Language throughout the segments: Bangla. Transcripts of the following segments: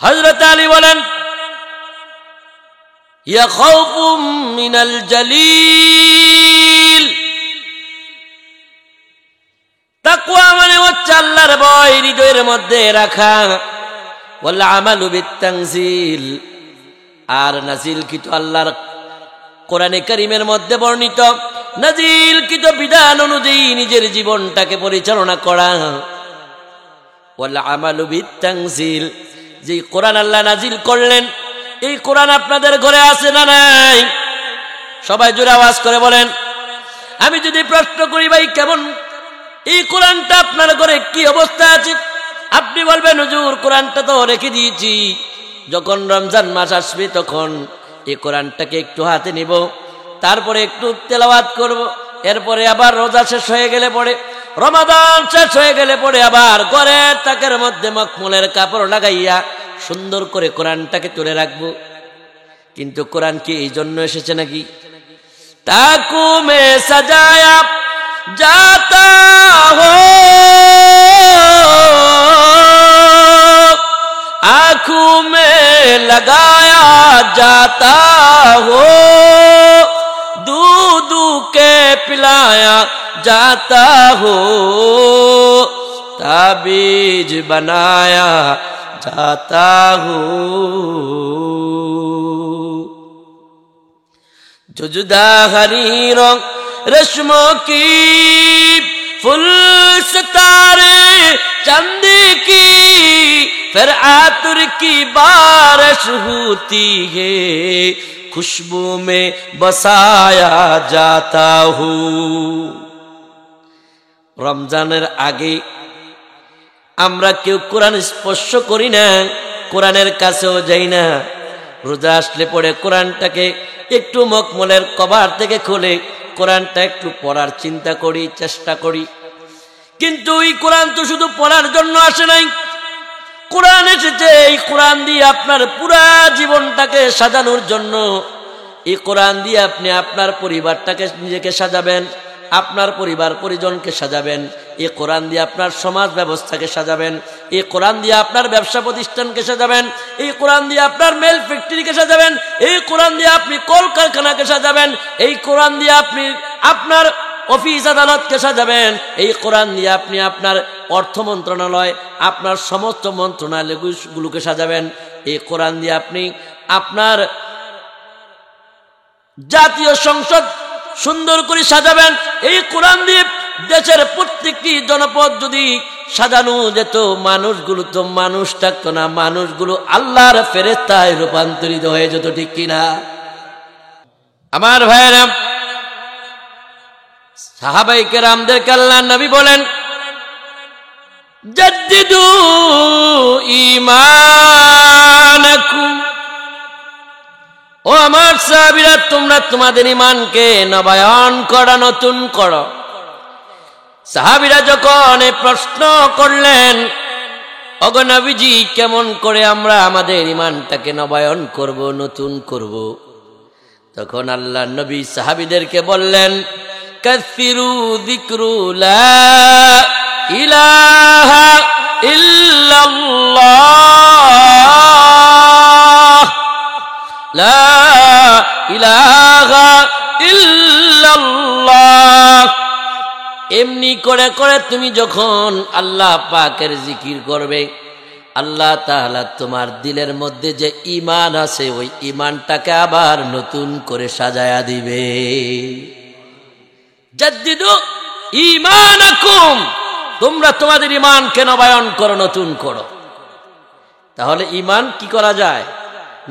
হযরত আলী বলেন, ইয়া খাউফুম মিনাল জালিল, তাকওয়া মানে হচ্ছে আল্লাহর ভয় হৃদয়ের মধ্যে রাখা। ওয়াল আমালু বিত-তানজিল, আর নাজিলকৃত আল্লাহর কোরআনে কারীমের মধ্যে বর্ণিত নাজিলকৃত বিধান অনুযায়ী নিজের জীবনটাকে পরিচালনা করা। ওয়াল আমালু বিত-তানজিল, যে কোরআন আল্লাহ নাজিল করলেন এই কোরআন আপনাদের ঘরে আছে না নাই? সবাই জোরে আওয়াজ করে বলেন। আমি যদি প্রশ্ন করি, ভাই কেমন এই কোরআনটা আপনার ঘরে কি অবস্থা আছে? আপনি বলবেন, হুজুর কোরআনটা তো রেখে দিয়েছি, যখন রমজান মাস আসবে তখন এই কোরআনটাকে একটু হাতে নিব, তারপরে একটু তেলাওয়াত করব, এরপরে আবার রোজা শেষ হয়ে গেলে পরে, রমাদান শেষ হয়ে গেলে পরে আবার ঘরের তাকের মধ্যে মখমলের কাপড় লাগাইয়া সুন্দর করে কোরআনটাকে তুলে রাখবো। কিন্তু কোরআন কি এই জন্য এসেছে নাকি? তাকু মে সাজায়া जाता हो, आंखों में लगाया जाता हो, दूध के पिलाया जाता हो, ताबीज बनाया जाता हो। जो जुदा हरीरों रश्मों की फुल सितारे चंदी की, फिर आतुर की बारिश होती है, खुशबू में बसाया जाता हो। রমজানের আগে আমরা কেউ কোরআন স্পর্শ করি না, কোরআনের কাছেও যাই না। রোজা আসলে পরে কোরআনটাকে একটু মখমলের কভার থেকে খুলে কোরআনটা একটু পড়ার চিন্তা করি, চেষ্টা করি। কিন্তু এই কোরআন তো শুধু পড়ার জন্য আসে নাই, কোরআন এসেছে এই কোরআন দিয়ে আপনার পুরা জীবনটাকে সাজানোর জন্য। এই কোরআন দিয়ে আপনি আপনার পরিবারটাকে নিজেকে সাজাবেন, আপনার পরিবার পরিজনকে সাজাবেন, এই কোরআন দিয়ে আপনার সমাজ ব্যবস্থাকে সাজাবেন, এই কোরআন দিয়ে আপনার ব্যবসা প্রতিষ্ঠানকে সাজাবেন, এই কোরআন দিয়ে আপনার মেল ফ্যাক্টরিকে সাজাবেন, এই কোরআন দিয়ে আপনি কলকারখানাকে সাজাবেন, এই কোরআন দিয়ে আপনি আপনার অফিস আদালতকে সাজাবেন, এই কোরআন দিয়ে আপনি আপনার অর্থ মন্ত্রণালয়, আপনার সমস্ত মন্ত্রণালয়গুলোকে সাজাবেন, এই কোরআন দিয়ে আপনি আপনার জাতীয় সংসদ সুন্দর করে সাজাবেন। এই কোরআন দিয়ে দেশের প্রত্যেকটি জনপদ যদি সাজানো যেত, মানুষগুলো তো মানুষ থাকতো না, মানুষগুলো আল্লাহর ফেরেশতায় রূপান্তরিত হয়ে যেত, ঠিক কিনা? আমার ভাইয়েরা, সাহাবায়ে কেরামদেরকে আল্লাহর নবী বলেন, জাদ্দিদু ঈমানাকুম, ও আমার সাহাবীরা, তোমরা তোমাদের ঈমানকে নবায়ন করো, নতুন করো। সাহাবীরা যখন এই প্রশ্ন করলেন, ওগো নবীজি, কেমন করে আমরা আমাদের ঈমানটাকে নবায়ন করব, নতুন করব? তখন আল্লাহর নবী সাহাবীদেরকে বললেন, কাসিরু যিকরু লা ইলাহা ইল্লাল্লাহ, লা ইলাহা ইল্লাল্লাহ। এমনি করে করে তুমি যখন আল্লাহ পাকের জিকির করবে, আল্লাহ তাআলা তোমার দিলের মধ্যে যে ঈমান আছে ওই ঈমানটাকে আবার নতুন করে সাজায়া দিবে। জাদ্দিদু ঈমানাকুম, তোমরা তোমাদের ঈমানকে নবায়ন করো, নতুন করো। তাহলে ঈমান কি করা যায়?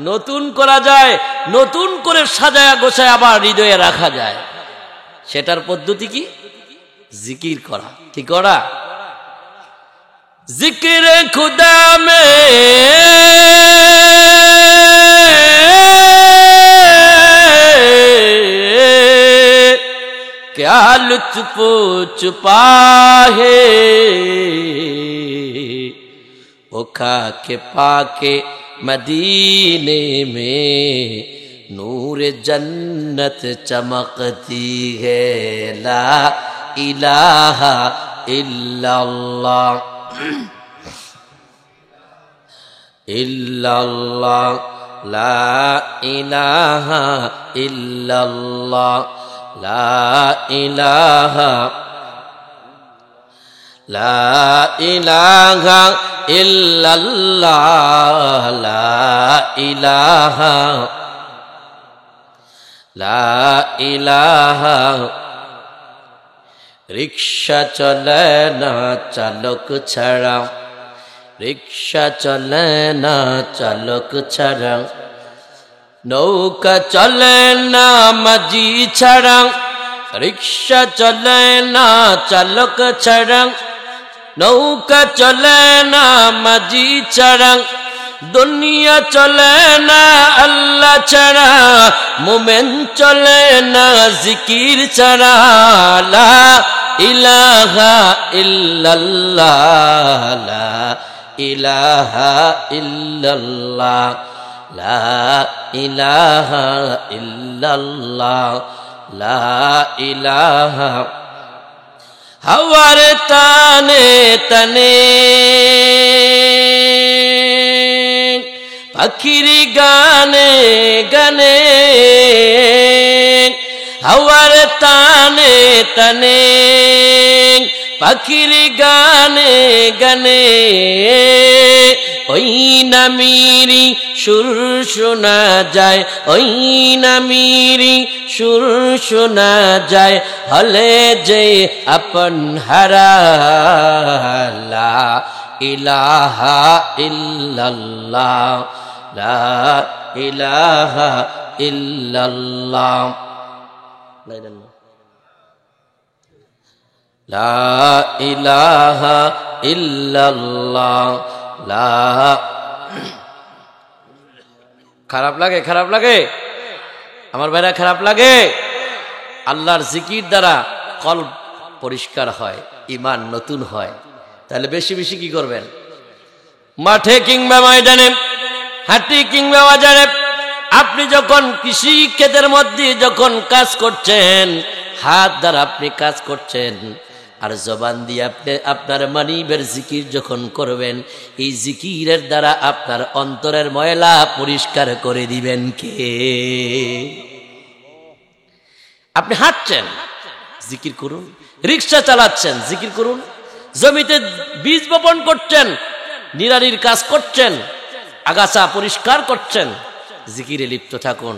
নতুন করা যায়, নতুন করে সাজায়া গোছায় আবার হৃদয়ে রাখা যায়। সেটার পদ্ধতি কি? জিকির করা। কি করা? জিকির খুদা মে क्या लुत्फ छुपा है, वो खाके पाके मदीने में नूर जन्नत चमकती है, ला इलाहा इल्लल्लाह। ইল্লাল্লাহ লা ইলাহা ইল্লাল্লাহ লা ইলাহা লা ইলাহা ইল্লাল্লাহ লা ইলাহা লা ইলাহা। রিক্সা চলে না চালক ছাড়া, রিক্সা চলে না চালক ছাড়া, নৌকা চলে না মাঝি ছাড়া, রিক্সা চলে না চালক ছাড়া, নৌকা চলে না মাঝি ছাড়া, দুনিয়া চলে না আল্লাহ ছাড়া, মোমেন চলে না জিকির ছাড়া। লা ইলাহা ইল্লাল্লাহ লা ইলাহা ইল্লাল্লাহ লা ইলাহা ইল্লাল্লাহ লা ইলাহা। হাওয়ার তানে তানে পাখির গানে গানে, হাওয়ার তানে তানে পাখির গানে গানে, ওই নামিরি সুর শোনা যায়, ওই নামিরি সুর শোনা যায়, হলে যে আপন হারা। লা ইলাহা ইল্লাল্লাহ লা ইলাহা ইল্লাল্লাহ লা ইলাহা ইল্লাল্লাহ লা। খারাপ লাগে, খারাপ লাগে আমার ভাইরা, খারাপ লাগে। আল্লাহর জিকির দ্বারা কলব পরিষ্কার হয়, ঈমান নতুন হয়। তাহলে বেশি বেশি কি করবেন? মাঠে কিংবা ময়দানে, হাঁটি কিংবা বাজারে, আপনি যখন কৃষি ক্ষেতের মধ্যে যখন কাজ করছেন, হাত দ্বারা আপনি কাজ করছেন, আর জবান দিয়ে আপনি আপনার মানিবের জিকির যখন করবেন, এই জিকিরের দ্বারা আপনার অন্তরের ময়লা পরিষ্কার করে দিবেন কে? আপনি হাঁটছেন, জিকির করুন। রিক্সা চালাচ্ছেন, জিকির করুন। জমিতে বীজ বপন করছেন, নিড়ানির কাজ করছেন, আগাছা পরিষ্কার করছেন, জিকিরে লিপ্ত থাকুন।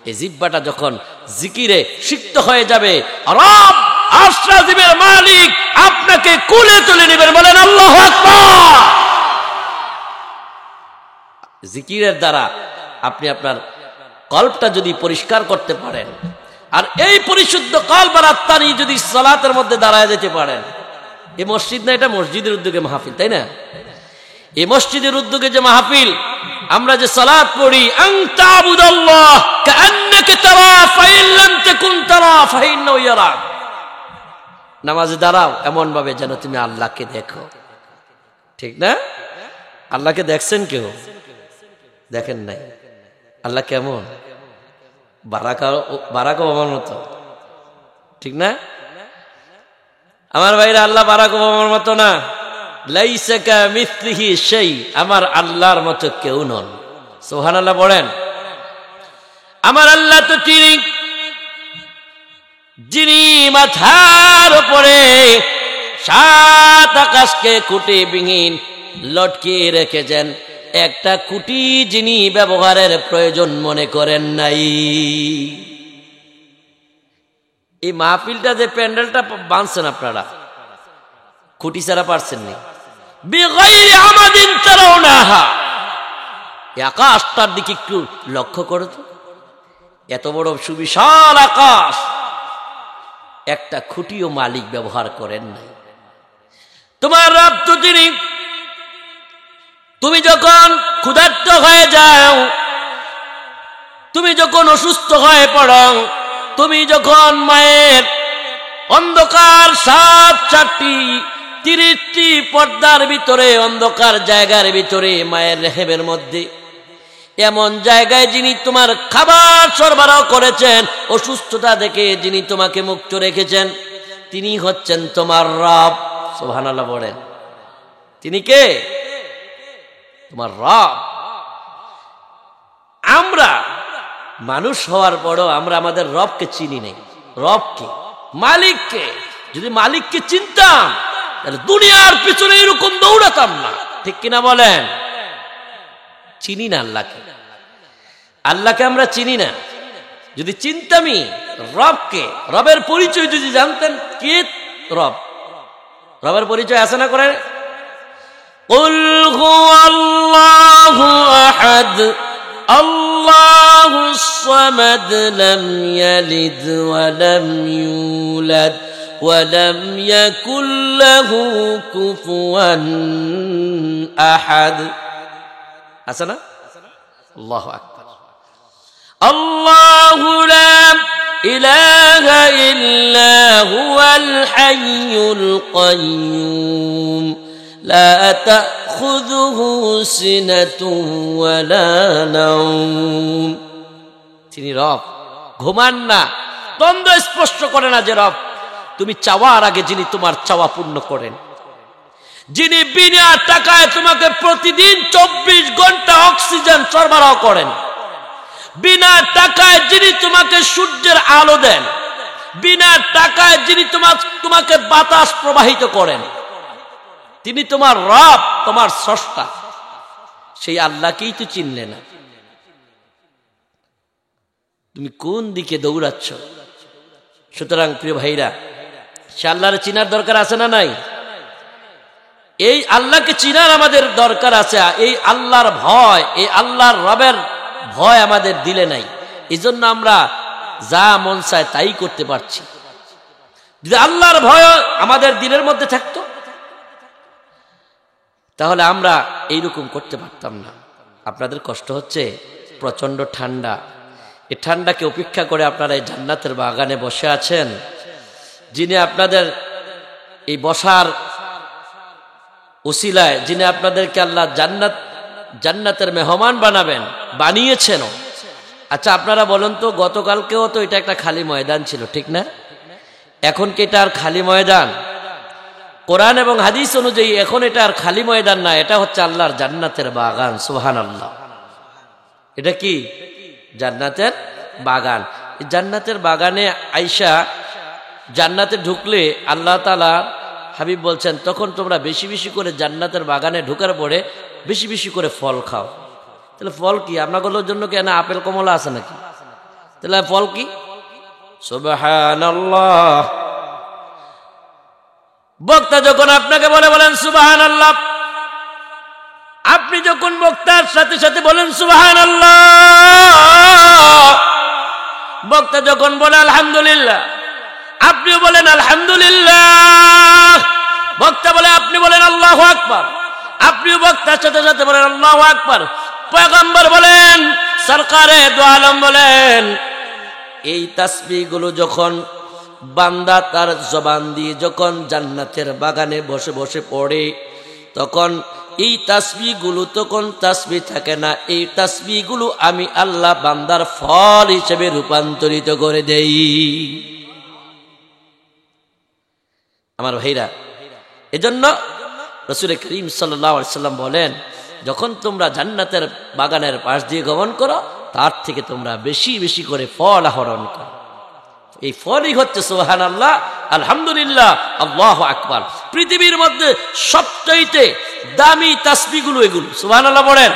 এই জিহ্বাটা যখন জিকিরে সিক্ত হয়ে যাবে, রব আশরাফের মালিক আপনাকে কোলে তুলে নেবেন। বলেন আল্লাহু আকবার। জিকিরের দ্বারা আপনি আপনার কলবটা যদি পরিষ্কার করতে পারেন, আর এই পরিশুদ্ধ কলব আর আত্মা নিয়ে যদি সালাতের মধ্যে দাঁড়ায় যেতে পারেন, এই মসজিদ না, এটা মসজিদের উদ্যোগে মাহফিল, তাই না? এই মসজিদের উদ্যোগে যে মাহফিল, আমরা যে সালাত পড়ি, আনতা আবুদাল্লাহ কাআন্নাকা তারা ফাইন লাম তাকুন তারা ফাইন্নাহু ইয়ারাক, নামাজে দাঁড়াও এমন ভাবে যেন তুমি আল্লাহকে দেখো। ঠিক না? আল্লাহকে দেখছেন কেউ? দেখেন নাই। আল্লাহ কেমন? বারাক ওবামার মতো, ঠিক না? আমার ভাইরা, আল্লাহ বারাক ওবামার মতো না। লাইসা কামিসলিহি শাই, আমার আল্লাহর মতো কেউ নন। সুবহানাল্লাহ বলেন। আমার আল্লাহ তো যিনি মাথার উপরে সাত আকাশকে খুঁটি বিহীন লটকিয়ে রেখেছেন, একটা খুঁটি যিনি ব্যবহারের প্রয়োজন মনে করেন নাই। এই মাহফিলটা যে প্যান্ডেলটা বাঁধছেন আপনারা, খুঁটি ছাড়া পারছেননি। বিগাইরি আমাদিন তারাউনাহা, আকাশটার দিকে একটু লক্ষ্য করো তো। এত বড় সুবিশাল আকাশ, একটা খুঁটিও মালিক ব্যবহার করেন নাই। তোমার রব তো তিনি, তুমি যখন ক্ষুধার্ত হয়ে যাও, তুমি যখন অসুস্থ হয়ে পড়ো, তুমি যখন মায়ের অন্ধকার 30টি পর্দার ভিতরে, অন্ধকার জায়গার ভিতরে, মায়ের রেহেমের মধ্যে, এমন জায়গায় যিনি তোমার খাবার সরবরাহ করেছেন, অসুস্থতা দেখে যিনি তোমাকে মুক্ত রেখেছেন, তিনি হচ্ছেন তোমার রব। সুবহানাল্লাহ বলেন। তিনি কে? তোমার রব। মানুষ হওয়ার পরও আমরা আমাদের রবকে চিনি নাই। রবকে, মালিককে, যদি মালিককে চিনতাম তাহলে দুনিয়ার পিছনে এরকম দৌড়াতাম না, ঠিক কিনা বলেন? চিনি না আল্লাহকে, আল্লাহকে আমরা চিনি না। যদি চিনতামই রবকে, রবের পরিচয় যদি জানতেন, কে রব, রবের পরিচয় আছে না করে? কুল হুয়াল্লাহু আহাদ আল্লাহুস সামাদ লাম ইয়ালিদ ওয়া লাম ইউলাদ ওয়া লাম ইয়াকুল লাহু কুফুয়ান আহাদ। আছে না? আল্লাহু আকবার। আল্লাহু লা ইলাহা ইল্লা হুয়াল হাইয়ুল কাইয়্যুম লা তাখুযুহু সিনাতুন ওয়া লা নাওম। তিনি রব, ঘুমান না, দ্বন্দ্ব স্পষ্ট করে না যে রব। তুমি চাওয়ার আগে যিনি তোমার চাওয়া পূর্ণ করেন, যিনি বিনা টাকায় তোমাকে প্রতিদিন 24 ঘন্টা অক্সিজেন সরবরাহ করেন, বিনা টাকায় যিনি তোমাকে সূর্যের আলো দেন, বিনা টাকায় যিনি তোমাকে বাতাস প্রবাহিত করেন, তিনি তোমার রব, তোমার স্রষ্টা। সেই আল্লাহকেই তো চিনলে না, তুমি কোন দিকে দৌড়াচ্ছ? সুতরাং প্রিয় ভাইরা, সে আল্লাহর চিনার দরকার আছে না নাই? এই আল্লাহকে চিনার আমাদের দরকার আছে। এই আল্লাহর ভয়, এই আল্লাহর রবের ভয় আমাদের দিলে নাই, এই জন্য আমরা যা মন চায় তাই করতে পারছি। যদি আল্লাহর ভয় আমাদের দিলের মধ্যে থাকতো তাহলে আমরা এইরকম করতে পারতাম না। আপনাদের কষ্ট হচ্ছে, প্রচন্ড ঠান্ডা, এই ঠান্ডাকে উপেক্ষা করে আপনারা এই জান্নাতের বাগানে বসে আছেন। যিনি আপনাদের এই বসার উসিলায়, যিনি আপনাদেরকে আল্লাহ জান্নাতের মেহমান বানাবেন, বানিয়েছেন। আচ্ছা আপনারা বলেন তো, গতকালকেও তো এটা একটা খালি ময়দান ছিল, ঠিক না? এখন কি এটা আর খালি ময়দান? কোরআন এবং হাদিস অনুযায়ী এখন এটা আর খালি ময়দান না, এটা হচ্ছে আল্লাহর জান্নাতের বাগান। সুবহানাল্লাহ। এটা কি? জান্নাতের বাগান। এই জান্নাতের বাগানে আয়েশা, জান্নাতে ঢুকলে আল্লাহ তাআলা হাবিব বলছেন, তখন তোমরা বেশি বেশি করে জান্নাতের বাগানে ঢোকার পরে বেশি বেশি করে ফল খাও। তাহলে ফল কি? আপনাগুলোর জন্য কি না আপেল কমলা আছে নাকি? তাহলে ফল কি? সুবহানাল্লাহ। বক্তা যখন আপনাকে বলেন সুবহানাল্লাহ, আপনি যখন বক্তার সাথে সাথে বলেন সুবহানাল্লাহ, বক্তা যখন বলে আলহামদুলিল্লাহ, আপনিও বলেন আলহামদুলিল্লাহ। বক্তা বলে, আপনি বলেন আল্লাহু আকবার, আপনিও বক্তার সাথে সাথে বলেন আল্লাহু আকবার। পয়গম্বর বলেন, সরকারে দু আলম বলেন, এই তাসবিহগুলো যখন বান্দা তার জবান দিয়ে যখন জান্নাতের বাগানে বসে বসে পড়ে, তখন এই তাসবিহগুলো তখন তাসবিহ থাকে না, এই তাসবিহগুলো আমি আল্লাহ বান্দার ফল হিসেবে রূপান্তরিত করে দেই। আমার ভাইরা, এজন্য রাসূল করিম সাল্লাল্লাহু আলাইহি সাল্লাম বলেন, যখন তোমরা জান্নাতের বাগানের পাশ দিয়ে গমন করো, তার থেকে তোমরা বেশি বেশি করে ফল আহরণ করো। এই ফলই হচ্ছে সুবহানাল্লাহ, আলহামদুলিল্লাহ, আল্লাহু আকবার। পৃথিবীর মধ্যে সবচাইতে দামি তাসবিহগুলো এগুলো। সুবহানাল্লাহ বলেন।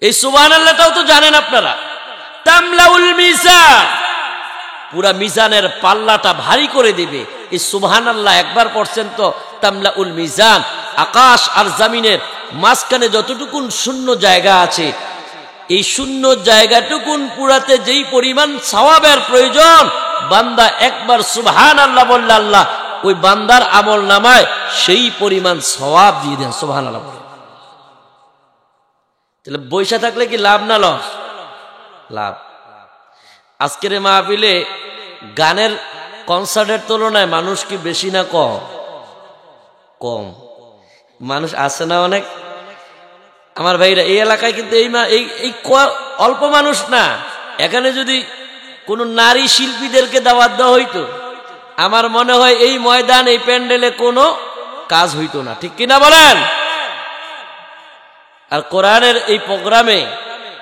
এই সুবহানাল্লাহটাও তো জানেন আপনারা, তামলাউল মিজান, পুরা মিজানের পাল্লাটা ভারী করে দিবে। এই সুবহানাল্লাহ একবার পড়ছেন তো তামলাউল মিজান, আকাশ আর জমিনের মাঝখানে যতটুকুন শূন্য জায়গা আছে, এই শূন্য জায়গাটুকুন পুরাতে যেই পরিমাণ সওয়াবের প্রয়োজন, বান্দা একবার সুবহানাল্লাহ বললে আল্লাহ ওই বান্দার আমল নামায় সেই পরিমাণ সওয়াব দিয়ে দেন। সুবহানাল্লাহ বলে। তাহলে বৈশা থাকলে কি লাভ না লস? লাভ। আজকের মাহফিলে গানের কনসার্টের তুলনায় মানুষ কি বেশি না কম? কম। মানুষ আছে না অনেক? আমার ভাইরা, এই এলাকায় কিন্তু এই অল্প মানুষ না। এখানে যদি কোনো নারী শিল্পীদেরকে দাওয়াত দেওয়া হইতো, আমার মনে হয় এই ময়দান, এই প্যান্ডেলে কোনো কাজ হইতো না, ঠিক কিনা বলেন? আর কোরআনের এই প্রোগ্রামে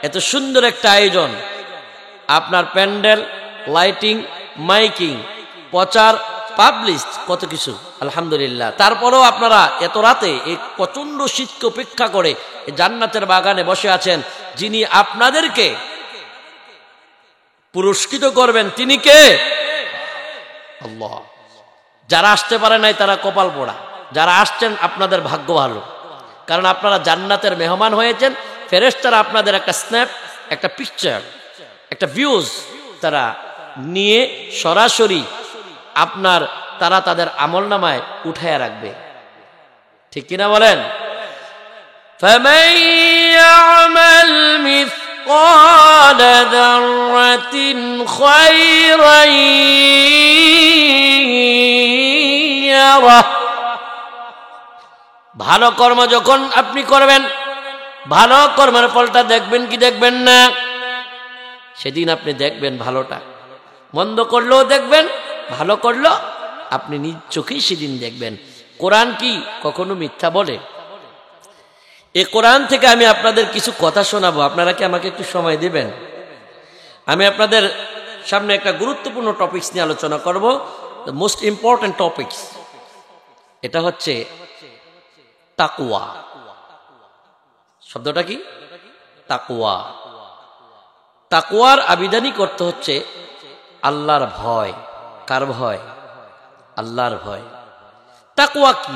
এত সুন্দর একটা আয়োজন, আপনার প্যান্ডেল, লাইটিং, মাইকিং, প্রচার, পাবলিশ, কত কিছু আলহামদুলিল্লাহ। তারপরেও আপনারা এত রাতে এই প্রচন্ড শীতকে উপেক্ষা করে জান্নাতের বাগানে বসে আছেন। যিনি আপনাদেরকে পুরস্কৃত করবেন তিনি কে? আল্লাহ। যারা আসতে পারে নাই তারা কপাল পোড়া, যারা আসছেন আপনাদের ভাগ্য ভালো, কারণ আপনারা জান্নাতের মেহমান হয়েছেন। ফেরেশতারা আপনাদের একটা স্ন্যাপ, একটা পিকচার, একটা ভিউজ তারা নিয়ে সরাসরি তারা তাদের আমলনামায় উঠায়া রাখবে, ঠিক কিনা বলেন? فَمَن يَعْمَلْ مِثْقَالَ ذَرَّةٍ خَيْرًا يَرَهُ। ভালো কর্ম যখন আপনি করবেন, ভালো কর্মের ফলটা দেখবেন কি দেখবেন না? সেদিন আপনি দেখবেন ভালোটা। মন্দ করলেও দেখবেন, ভালো করলো আপনি নিজ চোখেই সেদিন দেখবেন। কোরআন কি কখনো মিথ্যা বলে? এই কোরআন থেকে আমি আপনাদের কিছু কথা শোনাবো, আপনারা কি আমাকে একটু সময় দিবেন? আমি আপনাদের সামনে একটা গুরুত্বপূর্ণ টপিকস নিয়ে আলোচনা করব, দ্য মোস্ট ইম্পর্টেন্ট টপিকস। এটা হচ্ছে তাকওয়া। শব্দটা কি? তাকওয়া। তাকওয়ার আবিধানিক অর্থ হচ্ছে আল্লাহর ভয়। কার ভয়? আল্লাহর ভয়। তাকওয়া কি?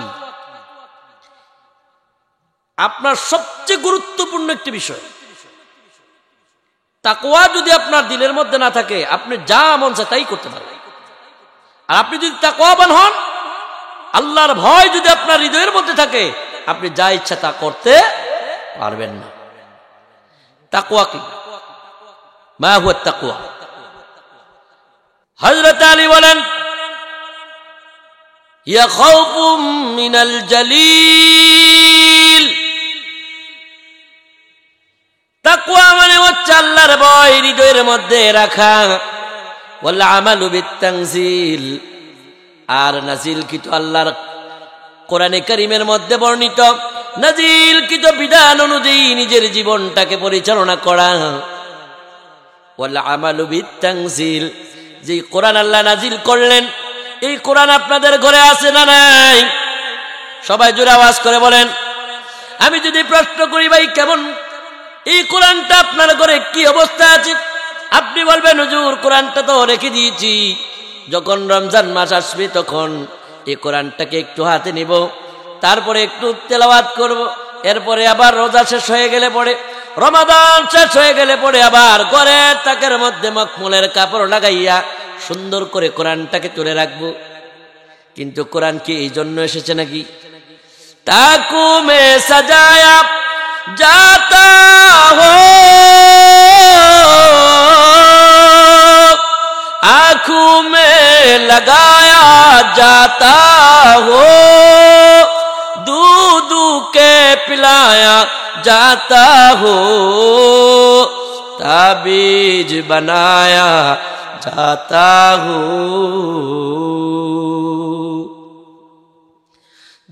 আপনার সবচেয়ে গুরুত্বপূর্ণ একটি বিষয়। তাকওয়া যদি আপনার দিলের মধ্যে না থাকে, আপনি যা মন চায় তাই করতে পারবেন। আর আপনি যদি তাকওয়াবান হন, আল্লাহর ভয় যদি আপনার হৃদয়ের মধ্যে থাকে, আপনি যা ইচ্ছা তা করতে পারবেন না। তাকওয়া কি? মা হুয়া তাকওয়া? হযরত আলী বলেন, ইয়া খাউফুম মিনাল জালিল। তাকওয়া মানে হচ্ছে আল্লাহর ভয় হৃদয়ের মধ্যে রাখা। ওয়াল আমালু বিত-তানজিল, আর নাজিলকৃত আল্লাহর কোরআনে কারীমের মধ্যে বর্ণিত নাজিলকৃত বিধান অনুযায়ী নিজের জীবনটাকে পরিচালনা করা। ওয়াল আমালু বিত-তানজিল, যে কোরআন আল্লাহ নাজিল করলেন, এই কোরআন আপনাদের ঘরে আছে না নাই? সবাই জোরে আওয়াজ করে বলেন। আমি যদি প্রশ্ন করি, ভাই কেমন এই কোরআনটা আপনার ঘরে কি অবস্থা আছে? আপনি বলবেন, হুজুর কোরআনটা তো রেখে দিয়েছি, যখন রমজান মাস আসবে তখন এই কোরআনটাকে একটু হাতে নিব, তারপরে একটু তেলাওয়াত করব, এরপরে আবার রোজা শেষ হয়ে গেলে পরে, রমাদান শেষ হয়ে গেলে পরে আবার ঘরের তাকের মধ্যে মখমলের কাপড় লাগাইয়া সুন্দর করে কোরআনটাকে তুলে রাখবো। কিন্তু কোরআন কি এই জন্য এসেছে নাকি? তাকু মে সাজায়া जाता हो, आंखों में लगाया जाता हो, दूध के पिलाया जाता हो, ताबीज बनाया जाता हो।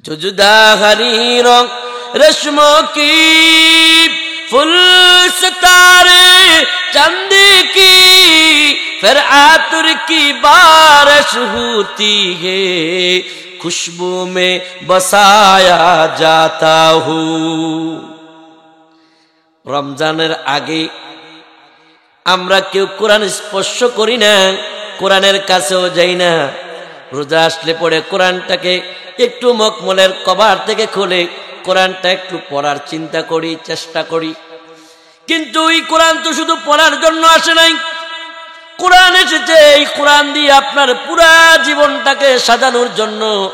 जो जुदा हरीरों रेशमों की फुल सितारे चांदी की, फिर आतुर की बारिश होती है, खुशबू में बसाया जाता हो। রমজানের আগে আমরা কেউ কোরআন স্পর্শ করি না, কোরআনের কাছেও যাই না। রোজা আসলে পরে কোরআনটাকে একটু মখমলের কভার থেকে খুলে কোরআনটা একটু পড়ার চিন্তা করি, চেষ্টা করি। কিন্তু এই কোরআন তো শুধু পড়ার জন্য আসে নাই। কোরআন এসেছে এই কোরআন দিয়ে আপনার পুরা জীবনটাকে সাজানোর জন্য।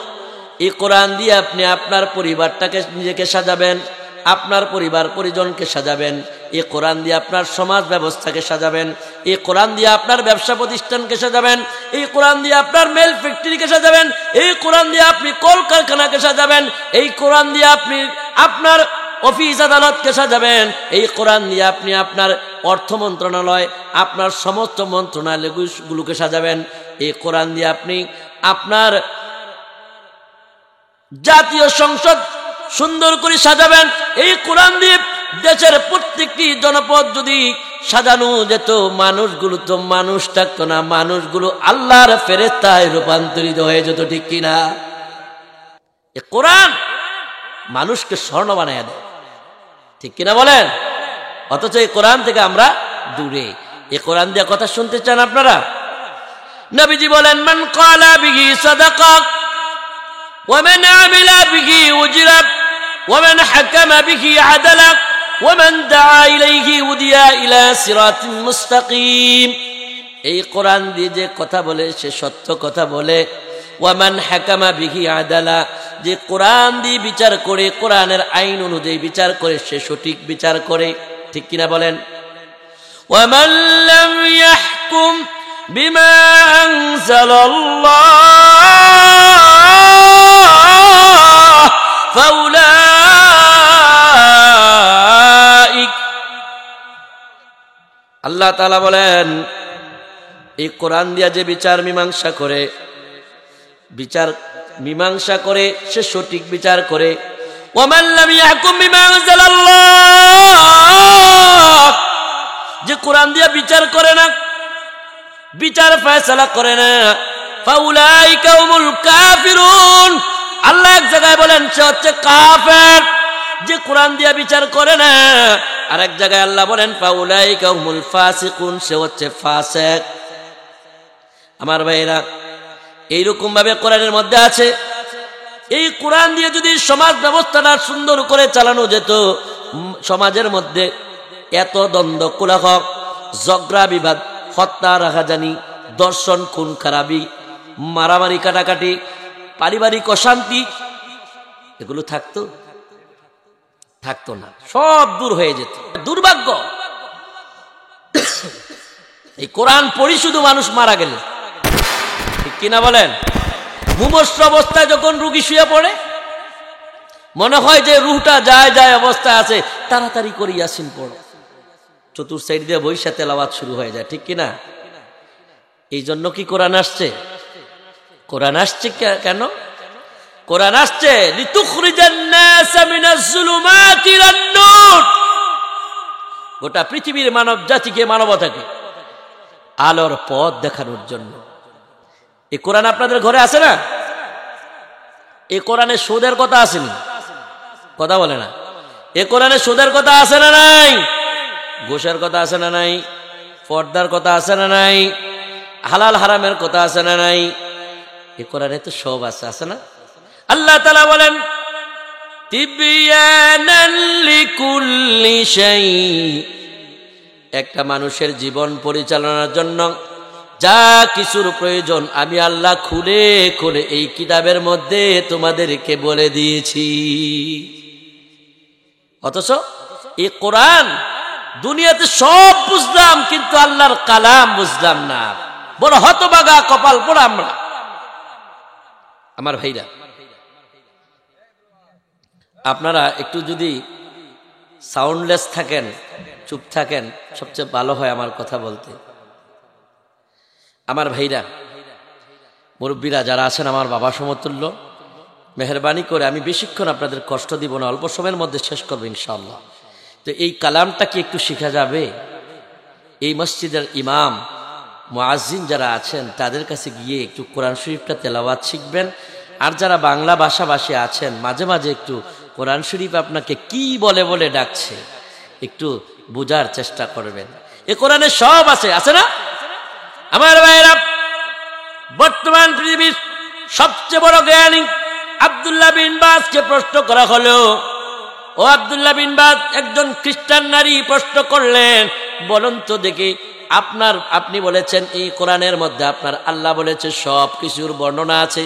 এই কোরআন দিয়ে আপনি আপনার পরিবারটাকে নিজেকে সাজাবেন, আপনার পরিবার পরিজনকে সাজাবেন। এই কোরআন দিয়ে আপনার সমাজ ব্যবস্থাকে সাজাবেন। এই কোরআন দিয়ে আপনার ব্যবসা প্রতিষ্ঠানকে সাজাবেন। এই কোরআন দিয়ে আপনার মেল ফ্যাক্টরিকে সাজাবেন। এই কোরআন দিয়ে আপনি কলকারখানাকে সাজাবেন। এই কোরআন দিয়ে আপনি আপনার অফিস আদালতকে সাজাবেন। এই কোরআন দিয়ে আপনি আপনার অর্থ মন্ত্রণালয়, আপনার সমস্ত মন্ত্রণালয়গুলোকে সাজাবেন। এই কোরআন দিয়ে আপনি আপনার জাতীয় সংসদ সুন্দর করে সাজাবেন। এই কোরআন দিয়ে দেশের প্রত্যেকটি জনপদ যদি সাজানো যেত, মানুষগুলো তো মানুষ থাকতো না, মানুষগুলো আল্লাহর ফেরেশতায় রূপান্তরিত হয়ে যেত, ঠিক কিনা? এ কোরআন মানুষকে স্বর্ণ বানায় দেয়, ঠিক কিনা বলেন? অথচ এই কোরআন থেকে আমরা দূরে। এই কোরআন দিয়ে কথা শুনতে চান আপনারা? নবীজি বলেন, মান ক্বালা বিহি সাদাকা ওয়া মান আমিলা বিহি উজরা ওয়া মান হাকামা বিহি আদালা ওয়া মান দাআ ইলাইহি উদিয়া ইলা সিরাতিন মুস্তাকিম। এই কোরআন দিয়ে যে কথা বলে সে সত্য কথা বলে। ওয়া মান হাকামা বিহি আদালা, যে কোরআন দিয়ে বিচার করে, কোরআনের আইন অনুযায়ী বিচার করে, সে সঠিক বিচার করে, ঠিক কিনা বলেন? ওয়া মান লাম ইয়াহকুম বিমা আনজালাল্লাহ ফাউলাইক। আল্লাহ তাআলা বলেন, এই কোরআন দিয়া যে বিচার মীমাংসা করে, বিচার মীমাংসা করে, সে সঠিক বিচার করে। ওয়া মান লাম ইয়াহকুম বিমা আনজালাল্লাহ, যে কোরআন দিয়া বিচার করে না, বিচার ফয়সালা করে না, ফাউলাইকা হুমুল কাফিরুন। আল্লাহ এক জায়গায় বলেন সে হচ্ছে কাফের, যে কোরআন দিয়া বিচার করে না। আর এক জায়গায় আল্লাহ বলেন ফাউলাইকা হুমুল ফাসিকুন, সে হচ্ছে ফাসিক। আমার ভাইরা, এইরকম ভাবে কোরআনের মধ্যে আছে। এই কোরআন দিয়ে যদি সমাজ ব্যবস্থাটা সুন্দর করে চালানো যেত, সমাজের মধ্যে এত দ্বন্দ্ব, কোলাহল, ঝগড়া বিবাদ, হত্যা রাহাজানি, দর্শন, খুন খারাপি, মারামারি, কাটাকাটি, পারিবারিক অশান্তি, এগুলো থাকতো না, সব দূর হয়ে যেত। দুর্ভাগ্য, এই কোরআন পড়ি শুধু মানুষ মারা গেলে, ঠিক কিনা বলেন? মুমূর্ষ অবস্থায় যখন রুগী শুয়ে পড়ে, মনে হয় যে রুহটা যায় অবস্থায় আছে, তাড়াতাড়ি করে ইয়াসিন পড়ো, চতুর সাইড দিয়ে বৈশা তেলাওয়াত শুরু হয়ে যায়, ঠিক কিনা? এই জন্য কি কোরআন আসছে? কোরআন আসছে কেন? কোরআন আসছে লিতুখরিজান নাস মিনাজ যুলুমাতি ইলান নূর, গোটা পৃথিবীর মানব জাতিকে, মানবতাকে আলোর পথ দেখানোর জন্য। এই কোরআন আপনাদের ঘরে আছে না? এই কোরআনে সুদের কথা আসেনি, কথা বলে না। এই কোরআনে সুদের কথা আছে না নাই? ঘুষের কথা আছে না নাই? পর্দার কথা আছে না নাই? হালাল হারামের কথা আছে না নাই? এই কোরআনে তো সব আছে না? আল্লাহ তাআলা বলেন, তিবয়ানান লিকুল্লি শাই, একটা মানুষের জীবন পরিচালনার জন্য যা কিছুর প্রয়োজন আমি আল্লাহ খুলে খুলে এই কিতাবের মধ্যে তোমাদেরকে বলে দিয়েছি। অথচ এই কোরআন দুনিয়াতে সব বুঝলাম, কিন্তু আল্লাহর কালাম বুঝলাম না। বড় হতভাগা, কপাল পোড়া আমরা। আমার ভাইরা, আপনারা একটু যদি সাউন্ডলেস থাকেন, চুপ থাকেন, সবচেয়ে ভালো হয় আমার কথা বলতে। আমার ভাইরা, মুরব্বীরা যারা আছেন, আমার বাবা সমতুল্য, মেহরবানি করে, আমি বেশিক্ষণ আপনাদের কষ্ট দিব না, অল্প সময়ের মধ্যে শেষ করবো ইনশাআল্লাহ। তো এই কালামটা কি একটু শেখা যাবে? এই মসজিদের ইমাম, মুয়াজ্জিন যারা আছেন, তাদের কাছে গিয়ে একটু কোরআন শরীফটা তেলাওয়াত শিখবেন। আর যারা বাংলা ভাষাভাষী আছেন, মাঝে মাঝে একটু কোরআন শরীফ আপনাকে কি বলে বলে ডাকছে, একটু বোঝার চেষ্টা করবেন। এ কোরআনে সব আছে না? আমার ভাইয়েরা, বর্তমান পৃথিবীর সবচেয়ে বড় জ্ঞানী আব্দুল্লাহ বিন বাজকে প্রশ্ন করা হলো, ও আব্দুল্লাহ বিন বাজ, একজন খ্রিস্টান নারী প্রশ্ন করলেন, বলুন তো দেখি, আপনি বলেছেন এই কোরআনের মধ্যে আপনার আল্লাহ বলেছে সব কিছুর বর্ণনা আছে,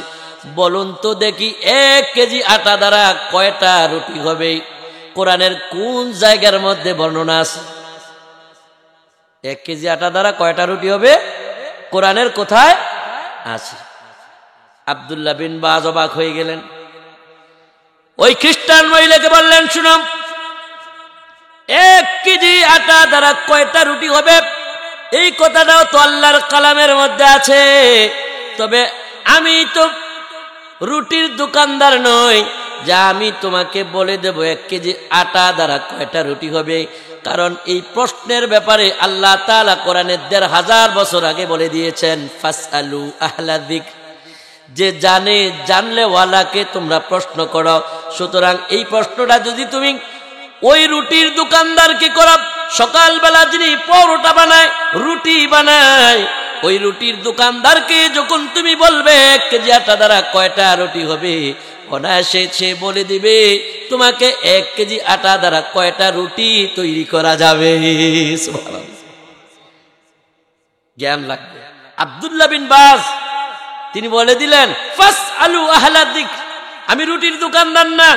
বলুন তো দেখি 1 কেজি আটা দ্বারা কয়টা রুটি হবে? কোরআনের কোন জায়গার মধ্যে বর্ণনা আছে? 1 কেজি আটা দ্বারা কয়টা রুটি হবে? কোরআনের কোথায় আছে? আব্দুল্লাহ বিন বাজ অবাক হয়ে গেলেন। ওই খ্রিস্টান মহিলাকে বললেন, শুনো, 1 কেজি আটা দ্বারা কয়টা রুটি হবে এই কথাটাও তো আল্লাহর কালামের মধ্যে আছে, তবে আমি তো রুটির দোকানদার নই, যে আমি তোমাকে বলে দেব 1 কেজি আটা দ্বারা কয়টা রুটি হবে। কারণ এই প্রশ্নের ব্যাপারে আল্লাহ তাআলা কোরআনের 1500 বছর আগে বলে দিয়েছেন, ফাসআলু আহলা যিকর, যে জানলে ওয়ালাকে তোমরা প্রশ্ন করো। সুতরাং এই প্রশ্নটা যদি তুমি ওই রুটির দোকানদারকে করো, সকালবেলা যিনি পরোটা বানায়, রুটি বানায়, ওই রুটির দোকানদারকে যখন তুমি বলবে 1 কেজি আটা দ্বারা কয়টা রুটি হবে, অনায়াসে সে বলে দিবে তোমাকে 1 কেজি আটা দ্বারা কয়টা রুটি তৈরি করা যাবে। সুবহানাল্লাহ, জ্ঞান লাগবে। আব্দুল্লাহ বিন বাজ তিনি বলে দিলেন, ফাসআলু আহলা যিকর, আমি রুটির দোকানদার না,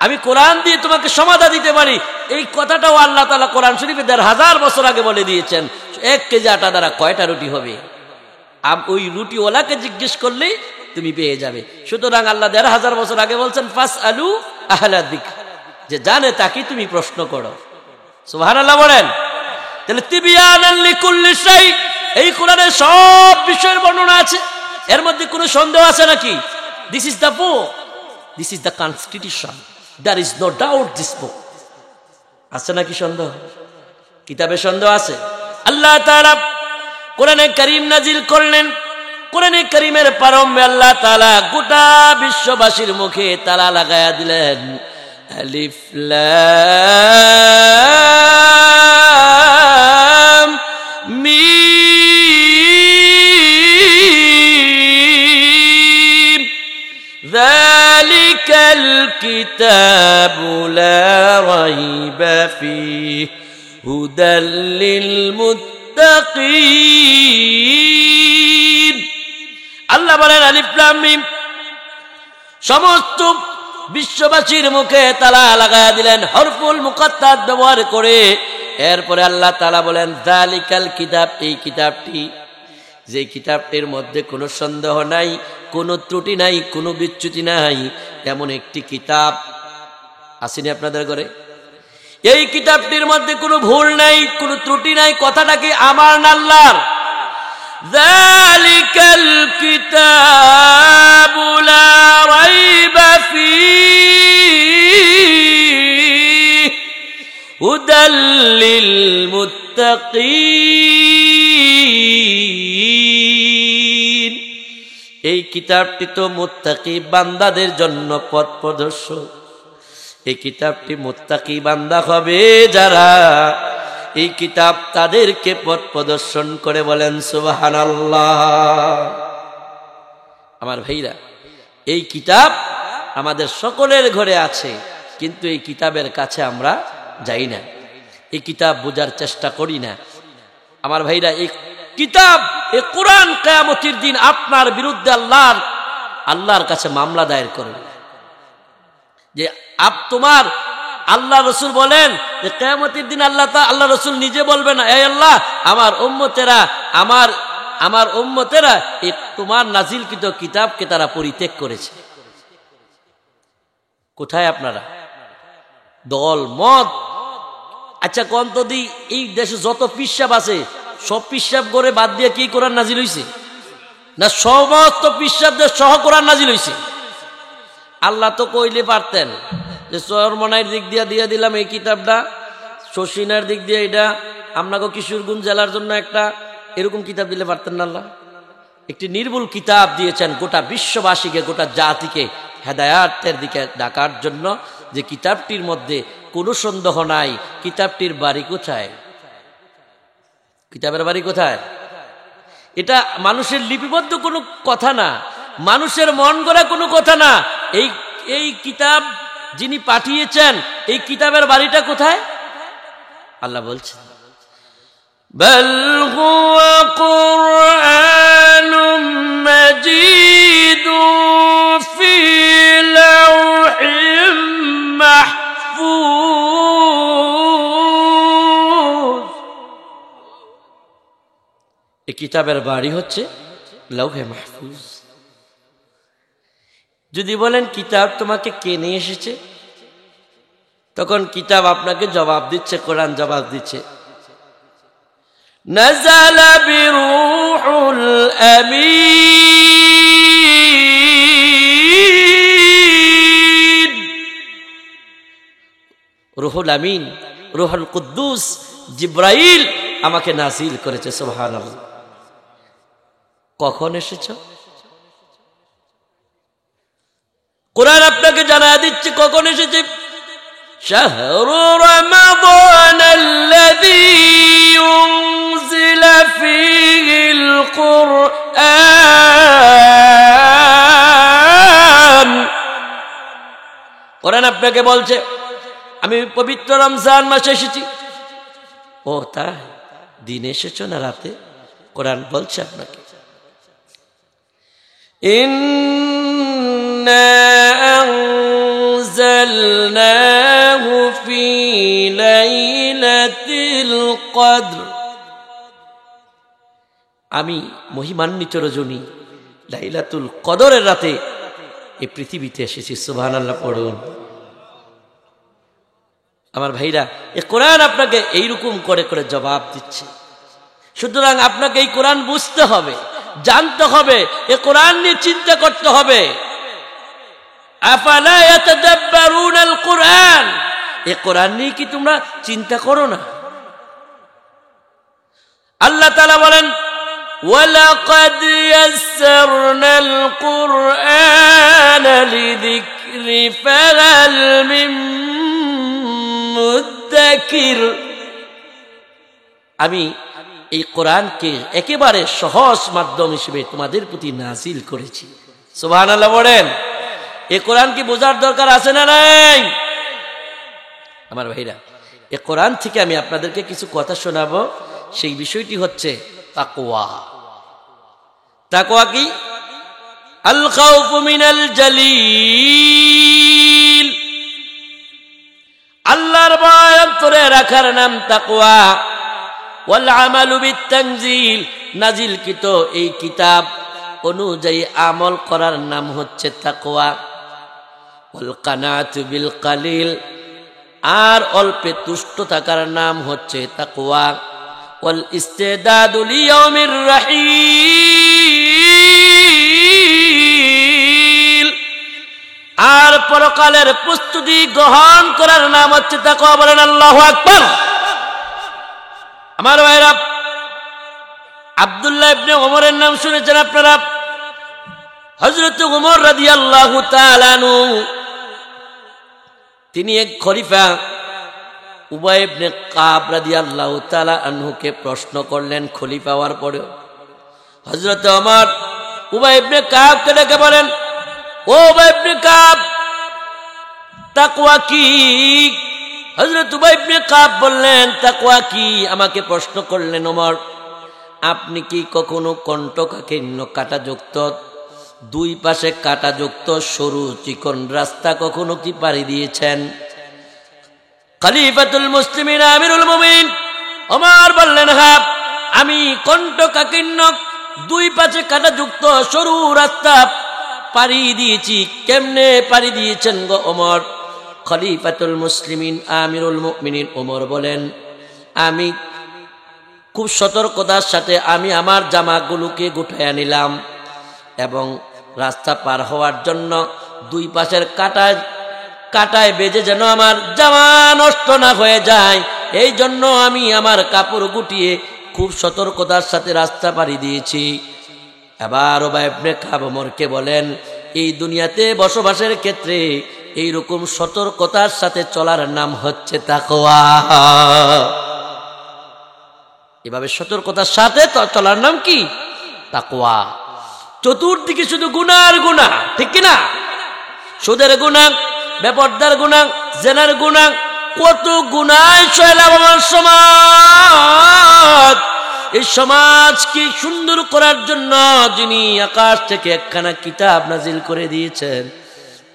আমি কোরআন দিয়ে তোমাকে সমাধান দিতে পারি। এই কথাটাও আল্লাহ তাআলা কোরআন শরীফে 1500 বছর আগে বলে দিয়েছেন, 1 কেজি আটা দ্বারা কয়টা রুটি হবে। ওই রুটিওয়ালাকে জিজ্ঞেস করলেই তুমি পেয়ে যাবে। সুতরাং আল্লাহ 1500 বছর আগে বলছেন ফাসআলু আহলা যিকর, যে জানে তাকে তুমি প্রশ্ন করো। সুবহানাল্লাহ বলেন। তাহলে তিবিয়ানান লিকুল্লি শাই, এই কোরআনে সব বিষয়ের বর্ণনা আছে, এর মধ্যে কোনো সন্দেহ আছে নাকি? This is the book, this is the constitution, there is no doubt this book. আছে নাকি সন্দেহ? কিতাবে সন্দেহ আছে? আল্লাহ তাআলা কোরআনে কারীম নাজিল করলেন, কোরআনে কারীমের প্রারম্ভে আল্লাহ তাআলা গোটা বিশ্ববাসীর মুখে তালা লাগায়া দিলেন, আলিফ লাম মিম, যালিকাল কিতাবু লা রাইবা ফীহি হুদাল লিল মুত্তাকিন। আল্লাহ বলেন আলিফ লাম মিম, সমস্ত বিশ্ববাসীর মুখে তালা লাগায়া দিলেন হরফুল মুকাত্তাত ব্যবহার করে। এরপরে আল্লাহ তাআলা বলেন যালিকাল কিতাব, এই কিতাবটি, যে কিতাবটির মধ্যে কোনো সন্দেহ নাই, কোনো ত্রুটি নাই, কোনো বিচ্যুতি নাই, এমন একটি কিতাব আসেনি আপনাদের ঘরে? এই কিতাবটির মধ্যে কোনো ভুল নাই, কোনো ত্রুটি নাই। কথাটা কি আমার না আল্লাহর? যালিকাল কিতাবু লা রাইবা ফীহি হুদাল লিল মুত্তাকিন, এই কিতাবটি তো মুত্তাকি বান্দাদের জন্য পথ প্রদর্শক। এই কিতাবটি মুত্তাকি বান্দা হবে যারা, এই কিতাব তাদেরকে পথ প্রদর্শন করে। বলেন সুবহানাল্লাহ। আমার ভাইরা, এই কিতাব আমাদের সকলের ঘরে আছে, কিন্তু এই কিতাবের কাছে আমরা যাই না, এই কিতাব বোঝার চেষ্টা করি না। আমার ভাইরা, এই কিতাব, এই কোরআন কিয়ামতের দিন আপনার বিরুদ্ধে আল্লাহর কাছে মামলা দায়ের করবে, যে তোমার আল্লাহ রসুল বলেন যে কিয়ামতের দিন আল্লাহ রসুল নিজে বলবেন, এই আল্লাহ, আমার উম্মতেরা এই তোমার নাজিলকৃত কিতাবকে তারা পরিত্যাগ করেছে। কোথায় আপনারা? দল মত। আচ্ছা কোন তো দি, এই দেশে যত পিসাব আছে সব পিসাব করে বাদ দিয়ে কি কোরআন নাজিল হইছে? না সমস্ত পিসাবদের সহ কোরআন নাজিল হইছে? আল্লাহ তো কইলে পারতেন যে চরমনাইয়ের দিক দিয়ে দিলাম এই কিতাবটা, শশিনার দিক দিয়ে এটা, আপনাকে কিশোরগঞ্জ জেলার জন্য একটা এরকম কিতাব দিলে পারতেন না? আল্লাহ একটি নির্ভুল কিতাব দিয়েছেন গোটা বিশ্ববাসীকে, গোটা জাতিকে হেদায়াতের দিকে ডাকার জন্য, যে কিতাবটির মধ্যে কোনো সন্দেহ নাই। কিতাবটির বাড়ি কোথায়? কিতাবের বাড়ি কোথায়? এটা মানুষের লিপিবদ্ধ কোনো কথা না, মানুষের মন গড়া কোনো কথা না। এই কিতাব যিনি পাঠিয়েছেন, এই কিতাবের বাড়িটা কোথায়? আল্লাহ বলছেন, বাল হুয়া কুরআনুম মাজিদুন ফি লাওহিম মাহফুজ। এই কিতাবের বাড়ি হচ্ছে লাওহে মাহফুজ। যদি বলেন কিতাব তোমাকে কে নিয়ে এসেছে, তখন কিতাব আপনাকে জবাব দিচ্ছে, কোরআন জবাব দিচ্ছে, নাযালা বিরূহুল আমিন রুহুল আমিন, রুহুল কুদ্দুস, জিব্রাইল আমাকে নাজিল করেছে। সুবহানাল্লাহ। কখন এসেছো? কোরআন আপনাকে জানায় দিচ্ছে কখন এসেছে। শাহরু রমাদান আল্লাযী উনজিলা ফীহিল কুরআন। কোরআন আপনাকে বলছে আমি পবিত্র রমজান মাসে এসেছি। ও তাই? দিনে এসেছো না রাতে? কোরআন বলছে আপনাকে ইন্না আনজালনাহু ফী লাইলাতিল কদর। আমি মহিমান্বিত রজনী লাইলাতুল কদরের রাতে এই পৃথিবীতে এসেছি। সুবহানাল্লাহ পড়ুন। আমার ভাইরা, এই কোরআন আপনাকে এইরকম করে করে জবাব দিচ্ছে। সুতরাং আপনাকে এই কোরআন বুঝতে হবে, জানতে হবে, এই কোরআন নিয়ে চিন্তা করতে হবে। আফালা ইয়াতাদাব্বারুনাল কুরআন, এই কোরআন নিয়ে কি তোমরা চিন্তা করো না? আল্লাহ তাআলা বলেন ওয়ালাকাদ ইয়াসসারনাল কুরআনা লিযিকরি ফাহাল মিন মুদ্দাকির। আমি এই কোরআনকে একেবারে সহজ মাধ্যম হিসেবে তোমাদের প্রতি নাজিল করেছি। সুবহানাল্লাহ বলেন। এই কোরআন কি বোঝার দরকার আছে না নাই? আমার ভাইরা, এই কোরআন থেকে আমি আপনাদেরকে কিছু কথা শোনাবো। সেই বিষয়টি হচ্ছে তাকওয়া। তাকওয়া কি? আল খাউফু মিনাল জালিল। আল্লাহর ভয় অন্তরে রাখার নাম তাকওয়া। ওয়াল আমালু বিত-তানজিল, নাজিলকৃত এই কিতাব অনুযায়ী আমল করার নাম হচ্ছে তাকওয়া। ওয়াল কানাতু বিল কালিল, আর অল্পে তুষ্ট থাকার নাম হচ্ছে তাকওয়া। ওয়াল ইস্তিদাদু লিয়াউমির রাহিল, আর পরকালের প্রস্তুতি গ্রহণ করার নাম হচ্ছে তাকওয়া। বলেন আল্লাহু আকবার। আমার ভাইরা, আব্দুল্লাহ ইবনে ওমরের নাম শুনেছেন আপনারা? হযরত ওমর রাদিয়াল্লাহু তাআলা আনহু, তিনি এক খলিফা উবাই ইবনে কাব রাদিয়াল্লাহু তাআলা আনহুকে প্রশ্ন করলেন খলিফা হওয়ার পরে। হযরত ওমর উবাই ইবনে কাবকে ডেকে বলেন, ও উবাই ইবনে কাব, তাকওয়া কি? হযরত উবাই ইবনে কাব বললেন, তাকওয়া কি? আমাকে প্রশ্ন করলেন ওমর, আপনি কি কখনো কণ্টকাকীর্ণ কাঁটাযুক্ত, দুই পাশে কাঁটাযুক্ত সরু চিকন রাস্তা কখনো কি পাড়ি দিয়েছেন? খলিফাতুল মুসলিমিন আমিরুল মুমিনিন ওমর বললেন, হ্যাঁ, আমি কণ্টকাকীর্ণ দুই পাশে কাঁটাযুক্ত সরু রাস্তা পাড়ি দিয়েছি। কেমনে পাড়ি দিয়েছেন গো ওমর? খলিফাতুল মুসলিমিন আমিরুল মুমিনিন ওমর বলেন, আমি খুব সতর্কতার সাথে আমি আমার জামাগুলোকে গুটাইয়া নিলাম এবং রাস্তা পার হওয়ার জন্য দুই পাশের কাঁটায় বেজে যেন আমার জামা নষ্ট না হয়ে যায়, এই জন্য আমি আমার কাপড় গুটিয়ে খুব সতর্কতার সাথে রাস্তা পাড়ি দিয়েছি। এবার উবাই ইবনে কাব ওমরকে বলেন, এই দুনিয়াতে বসবাসের ক্ষেত্রে এইরকম সতর্কতার সাথে চলার নাম হচ্ছে তাকওয়া। এভাবে সতর্কতার সাথে চলার নাম কি? তাকওয়া। চতুর্দিকে শুধু গুনাহ আর গুনাহ, ঠিক কিনা? সুদের গুনাহ, বেপরদার গুনাহ, জেনার গুনাহ, কত গুনাহ শৈলাম আমার সমাজ। এই সমাজকে সুন্দর করার জন্য যিনি আকাশ থেকে একখানা কিতাব নাজিল করে দিয়েছেন,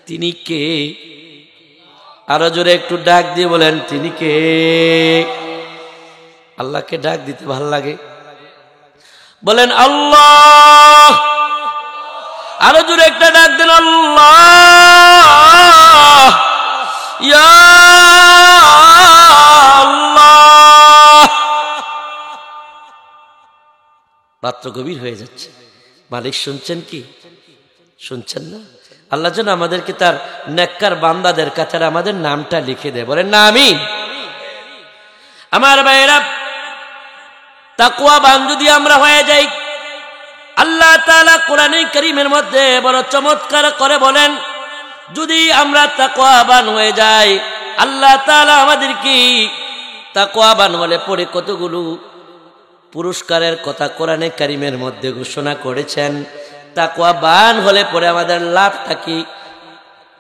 তিনি কে? আরো জোরে একটু ডাক দিয়ে বলেন, তিনি কে? আল্লাহকে ডাক দিতে ভাল লাগে, বলেন আল্লাহ। আরো জোরে একটা ডাক দেন, আল্লাহ, ইয়া আল্লাহ। রাত্র গভীর হয়ে যাচ্ছে, মালিক শুনছেন কি? শুনছেন না? আল্লাহ যেন আমাদেরকে তার নেককার বান্দাদের কাতারে আমাদের নামটা লিখে দেয়, বলেন না আমিন। আমার ভাইরা, তাকওয়াবান যদি আমরা হয়ে যাই, আল্লাহ তাআলা কোরআনে কারীমের মধ্যে বড় চমৎকার করে বলেন, যদি আমরা তাকওয়াবান হয়ে যাই, আল্লাহ তাআলা আমাদেরকে তাকওয়াবান হলে পরে কতগুলো পুরস্কারের কথা কোরআনে কারীমের মধ্যে ঘোষণা করেছেন। তাকওয়াবান হলে পরে আমাদের লাভটা কি?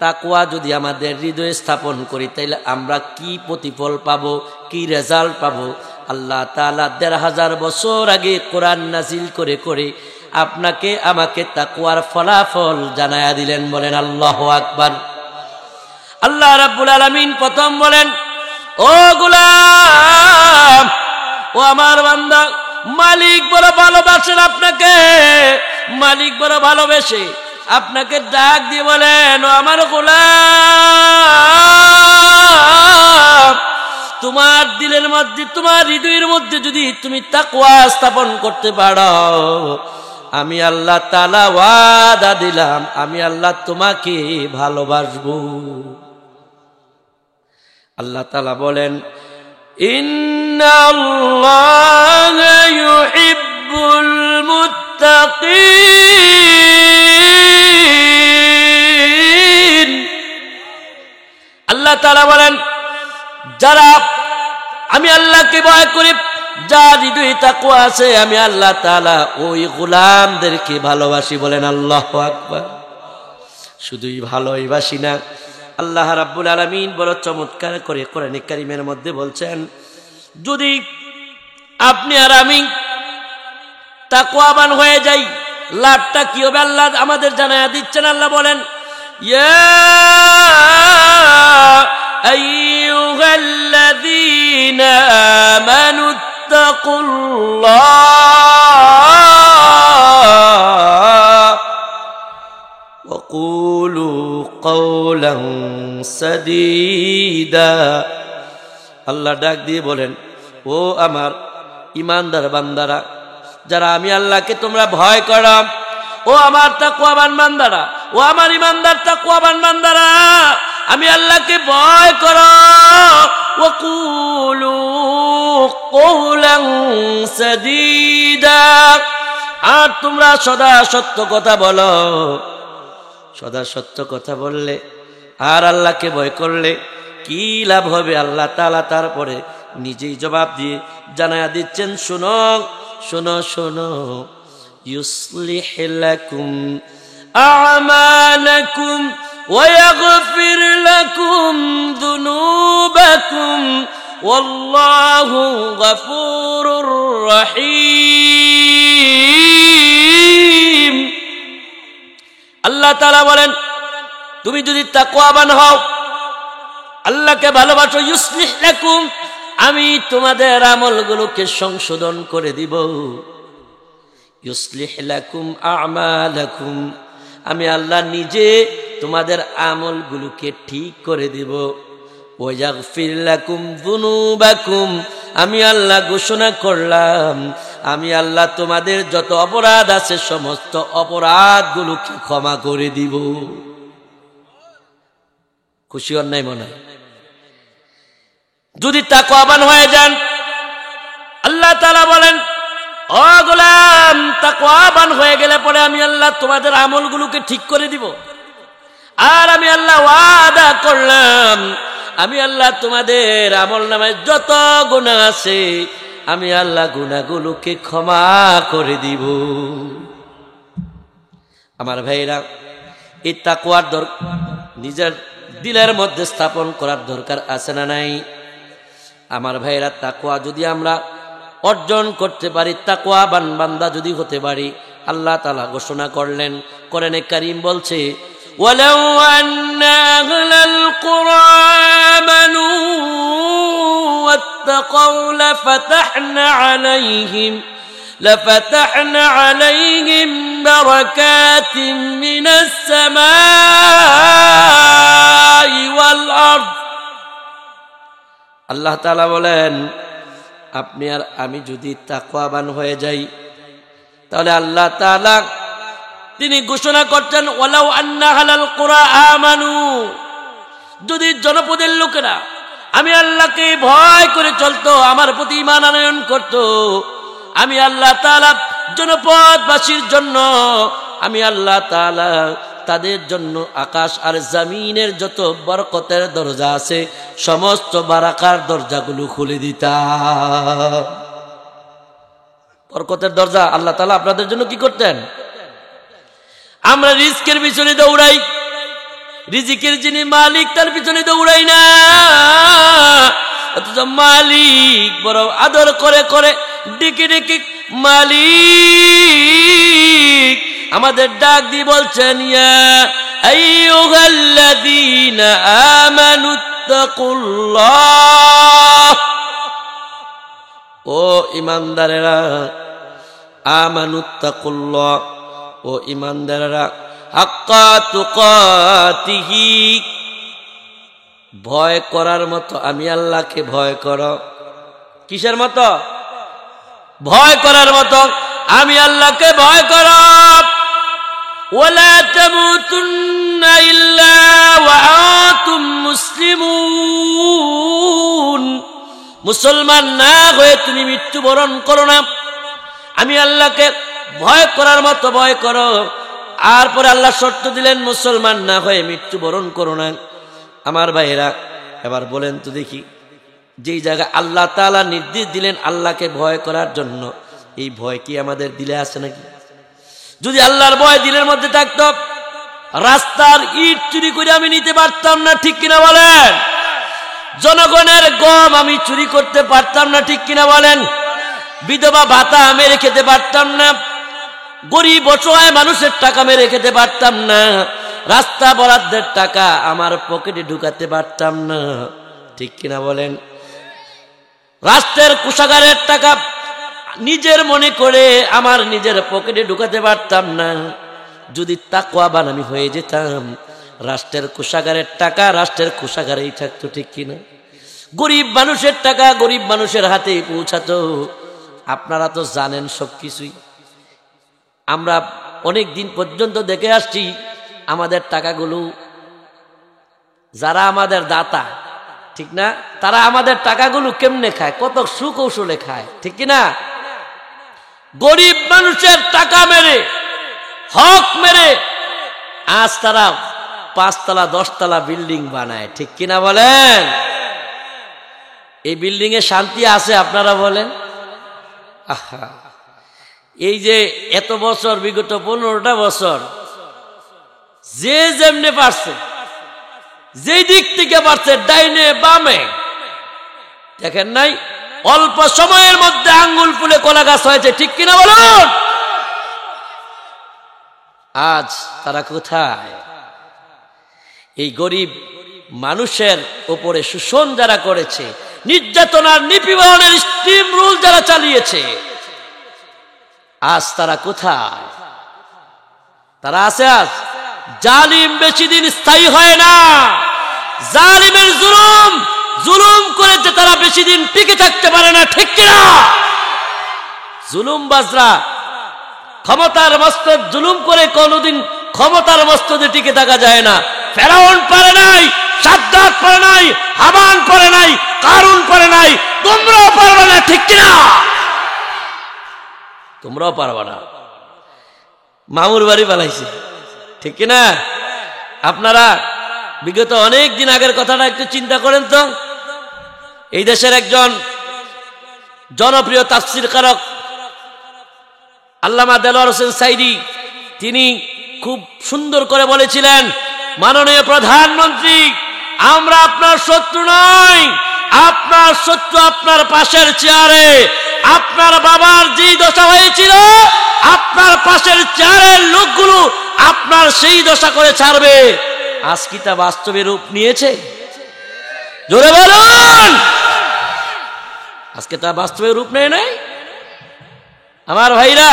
তাকওয়া যদি আমাদের হৃদয়ে স্থাপন করি, তাইলে আমরা কি প্রতিফল পাবো, কি রেজাল্ট পাবো? আল্লাহ তাআলা ১৫০০ বছর আগে কোরআন নাজিল করে করে আপনাকে আমাকে তাকওয়ার ফলাফল জানায়া দিলেন, বলেন আল্লাহু আকবার। আল্লাহ রাব্বুল আলামিন প্রথম বলেন, ও গোলাম, ও আমার বান্দা, মালিক বড় ভালোবাসেন আপনাকে, মালিক বড় ভালোবেসে আপনাকে ডাক দিয়ে বলেন, ও আমার গোলাম, তোমার দিলের মধ্যে, তোমার হৃদয়ের মধ্যে যদি তুমি তাকওয়া স্থাপন করতে পারো, আমি আল্লাহ তাআলা ওয়াদা দিলাম, আমি আল্লাহ তোমাকে ভালোবাসবো। আল্লাহ তাআলা বলেন, ইন্নাল্লাহা ইউহিব্বুল মুত্তাকিন। আল্লাহ তাআলা বলেন, যারা আমি আল্লাহকে ভয় করি, যার হৃদয়ে তাকওয়া আছে, আমি আল্লাহ তাআলা ওই গোলামদেরকে ভালোবাসি, বলেন আল্লাহু আকবার। শুধুই ভালোবাসি না, আল্লাহ রাব্বুল আলামিন বড় চমৎকার করে কোরআনে কারীমের মধ্যে বলছেন, যদি আপনি আর আমি তাকওয়াবান হয়ে যাই, লাভটা কি হবে আল্লাহ আমাদের জানায়া দিচ্ছেন। আল্লাহ বলেন, ইয়া আইয়ুহাল্লাযীনা আমানুত্তাকুল্লাহ ওয়া কুলু কওলান সাদীদা। আল্লাহ ডাক দিয়ে বলেন, ও আমার ইমানদার বান্দারা, যারা আমি আল্লাহকে তোমরা ভয় করো, ও আমার তাকওয়াবান বান্দারা, ও আমার ইমানদার তাকওয়াবান বান্দারা, আমি আল্লাহকে ভয় করো। ওয়া কুলু কওলান সাদীদা, আর তোমরা সদা সত্য কথা বলো। সদা সত্য কথা বললে আর আল্লাহকে ভয় করলে কি লাভ হবে? আল্লাহ তাআলা তারপরে নিজেই জবাব দিয়ে জানায়া দিচ্ছেন, শোনো শোনো শোনো, ইউসলিহ লাকুম আ'মালাকুম ওয়া ইয়াগফির লাকুম যুনুবাকুম ওয়াল্লাহু গফুরুর রহিম। আল্লাহ তাআলা বলেন, তুমি যদি তাকওয়াবান হও, আল্লাহকে ভালোবাসো, ইউসলিহ লাকুম, আমি তোমাদের আমলগুলোকে সংশোধন করে দিব। ইউসলিহ লাকুম আ'মালাকুম, আমি আল্লাহ নিজে তোমাদের আমলগুলোকে ঠিক করে দিব। ওয়া ইয়াগফির লাকুম যুনুবাকুম, আমি আল্লাহ ঘোষণা করলাম, আমি আল্লাহ তোমাদের যত অপরাধ আছে সমস্ত অপরাধগুলোকে ক্ষমা করে দিব। খুশি হন নাই মনে হয়? যদি তাকওয়াবান হয়ে যান, আল্লাহ তাআলা বলেন, ও গোলাম, তাকওয়াবান হয়ে গেলে পরে আমি আল্লাহ তোমাদের আমলগুলোকে ঠিক করে দিব। আর আমি আল্লাহ ওয়াদা করলাম, আমি আল্লাহ তোমাদের আমলনামায় যত গুনাহ আছে আমি আল্লাহ গুনাহগুলোকে ক্ষমা করে দিব। আমার ভাইরা, এই তাকওয়ার নিজের দিলের মধ্যে স্থাপন করার দরকার আছে না নাই? আমার ভাইরা, তাকওয়া যদি আমরা অর্জন করতে পারি, তাকওয়াবান বান্দা যদি হতে পারি, আল্লাহ তাআলা ঘোষণা করলেন, কোরআনে কারীম বলছে, ওয়ালাউ আন্না আহলাল কুরআ আমানু ওয়াত্তাকাউ লাফাতাহনা আলাইহিম বারাকাতিন মিনাস সামাই ওয়াল আরদ। আল্লাহ তাআলা বলেন, আপনি আর আমি যদি তাকওয়াবান হয়ে যাই, তাহলে আল্লাহ তাআলা তিনি ঘোষণা করতেন ওয়ালাউ আন্না হালাল কুরা আমানু, যদি জনপদের লোকেরা আমি আল্লাহকে ভয় করে চলতো, আমার প্রতি ঈমান আনয়ন করত, আমি আল্লাহ তাআলা জনপদবাসীর জন্য আমি আল্লাহ তাআলা তাদের জন্য আকাশ আর জমিনের যত বরকতের দরজা আছে সমস্ত বারাকার দরজাগুলো খুলে দিতাম। বরকতের দরজা আল্লাহ তাআলা আপনাদের জন্য কি করতেন? আমরা রিজকের পিছনে দৌড়াই, রিজিকের যিনি মালিক তার পিছনে দৌড়াই না, অথচ মালিক বড় আদর করে করে ডেকে ডেকে মালিক আমাদের ডাক দিয়ে বলছেন, ইয়া আইয়ুহাল্লাযীনা আমানুত্তাকুল্লাহ, ও ঈমানদারেরা, আমানুত্তাকুল্লাহ, ও ঈমানদারেরা, হাক্কা তুকাতিহি, ভয় করার মতো আমি আল্লাহকে ভয় করো। কিসের মতো? ভয় করার মতো আমি আল্লাহকে ভয় করো। ওয়ালা তামুতুন্না ইল্লা ওয়া আনতুম মুসলিমুন, মুসলমান না হয়ে তুমি মৃত্যুবরণ করো না। আমি আল্লাহকে ভয় করার মতো ভয় করো। আর পরে আল্লাহ শর্ত দিলেন মুসলমান না হয়ে মৃত্যুবরণ করো না। আমার ভাইয়েরা, এবার বলেন তো দেখি, যেই জায়গায় আল্লাহ তাআলা নির্দেশ দিলেন আল্লাহকে ভয় করার জন্য, এই ভয় কি আমাদের দিলে আছে নাকি? যদি আল্লাহর ভয় দিলের মধ্যে থাকতো, রাস্তার ইট চুরি করে আমি নিতে পারতাম না, ঠিক কিনা বলেন? জনগণের গম আমি চুরি করতে পারতাম না, ঠিক কিনা বলেন? বিধবা ভাতা মেরে খেতে পারতাম না, গরিব অসহায় মানুষের টাকা মেরে খেতে পারতাম না, রাস্তা বরাদ্দের টাকা আমার পকেটে ঢুকাতে পারতাম না, ঠিক কিনা বলেন? রাষ্ট্রের কোষাগারের টাকা নিজের মনে করে আমার নিজের পকেটে ঢুকাতে পারতাম না। যদি তাকওয়াবান আমি হয়ে যেতাম, রাষ্ট্রের কোষাগারের টাকা রাষ্ট্রের কোষাগারেই থাকতো, ঠিক কিনা? গরিব মানুষের টাকা গরিব মানুষের হাতে পৌঁছাতো। আপনারা তো জানেন সবকিছুই। আমরা অনেক দিন পর্যন্ত দেখে আসছি আমাদের টাকাগুলো যারা আমাদের দাতা, ঠিক না, তারা আমাদের টাকাগুলো কেমনে খায়, কত সুকৌশলে খায়, ঠিক কিনা? গরিব মানুষের টাকা মেরে, হক মেরে আজ তারা 5 তলা 10 তলা বিল্ডিং বানায়, ঠিক কিনা বলেন? এই বিল্ডিং এ শান্তি আছে আপনারা বলেন? আহা, এই যে এত বছর, বিগত 15টা বছর যে যেমনে পারছে, যেই দিক থেকে পারছে, ডাইনে বামে, দেখেন নাই অল্প সময়ের মধ্যে আঙ্গুল ফুলে কলা গাছ হয়েছে, ঠিক কিনা বলুন? আজ তারা কোথায়? এই গরিব মানুষের উপরে শোষণ যারা করেছে, নির্যাতনার নিপীড়নের স্টিম রুল যারা চালিয়েছে, আজ তারা কোথায়? তারা আছে আজ? জালিম বেশি দিন স্থায়ী হয় না। জালিমের জুলুম করেছে, তারা বেশি দিন টিকে থাকতে পারে না, ঠিক কিনা? জুলুমবাজরা ক্ষমতার মস্তক জুলুম করে কোনোদিন ক্ষমতার মস্তকে টিকে থাকা যায় না। ফেরাউন পারে নাই, সাদ্দাত পারে নাই, হামান পারে নাই, কারুন পারে নাই, তোমরাও পারবে না, ঠিক কিনা? তোমরাও পারবে না। মামুর বাড়ি পালাইছে, ঠিক কিনা? আপনারা বিগত অনেক দিন আগের কথাটা একটু চিন্তা করেন তো। এই দেশের একজন জনপ্রিয় তাফসীর কারক আল্লামা দেলোয়ার হোসেন সাইদি, তিনি খুব সুন্দর করে বলেছিলেন, মাননীয় প্রধানমন্ত্রী, আমরা আপনার শত্রু নই, আপনার শত্রু আপনার পাশের চেয়ারে। আপনার বাবার যেই দশা হয়েছিল, আপনার পাশের চেয়ারের লোকগুলো আপনার সেই দশা করে ছাড়বে। আজ কি তা বাস্তবে রূপ নিয়েছে? জোরে বলুন। আজকে তা বাস্তবে রূপ নেয় নাই? আমার ভাইরা,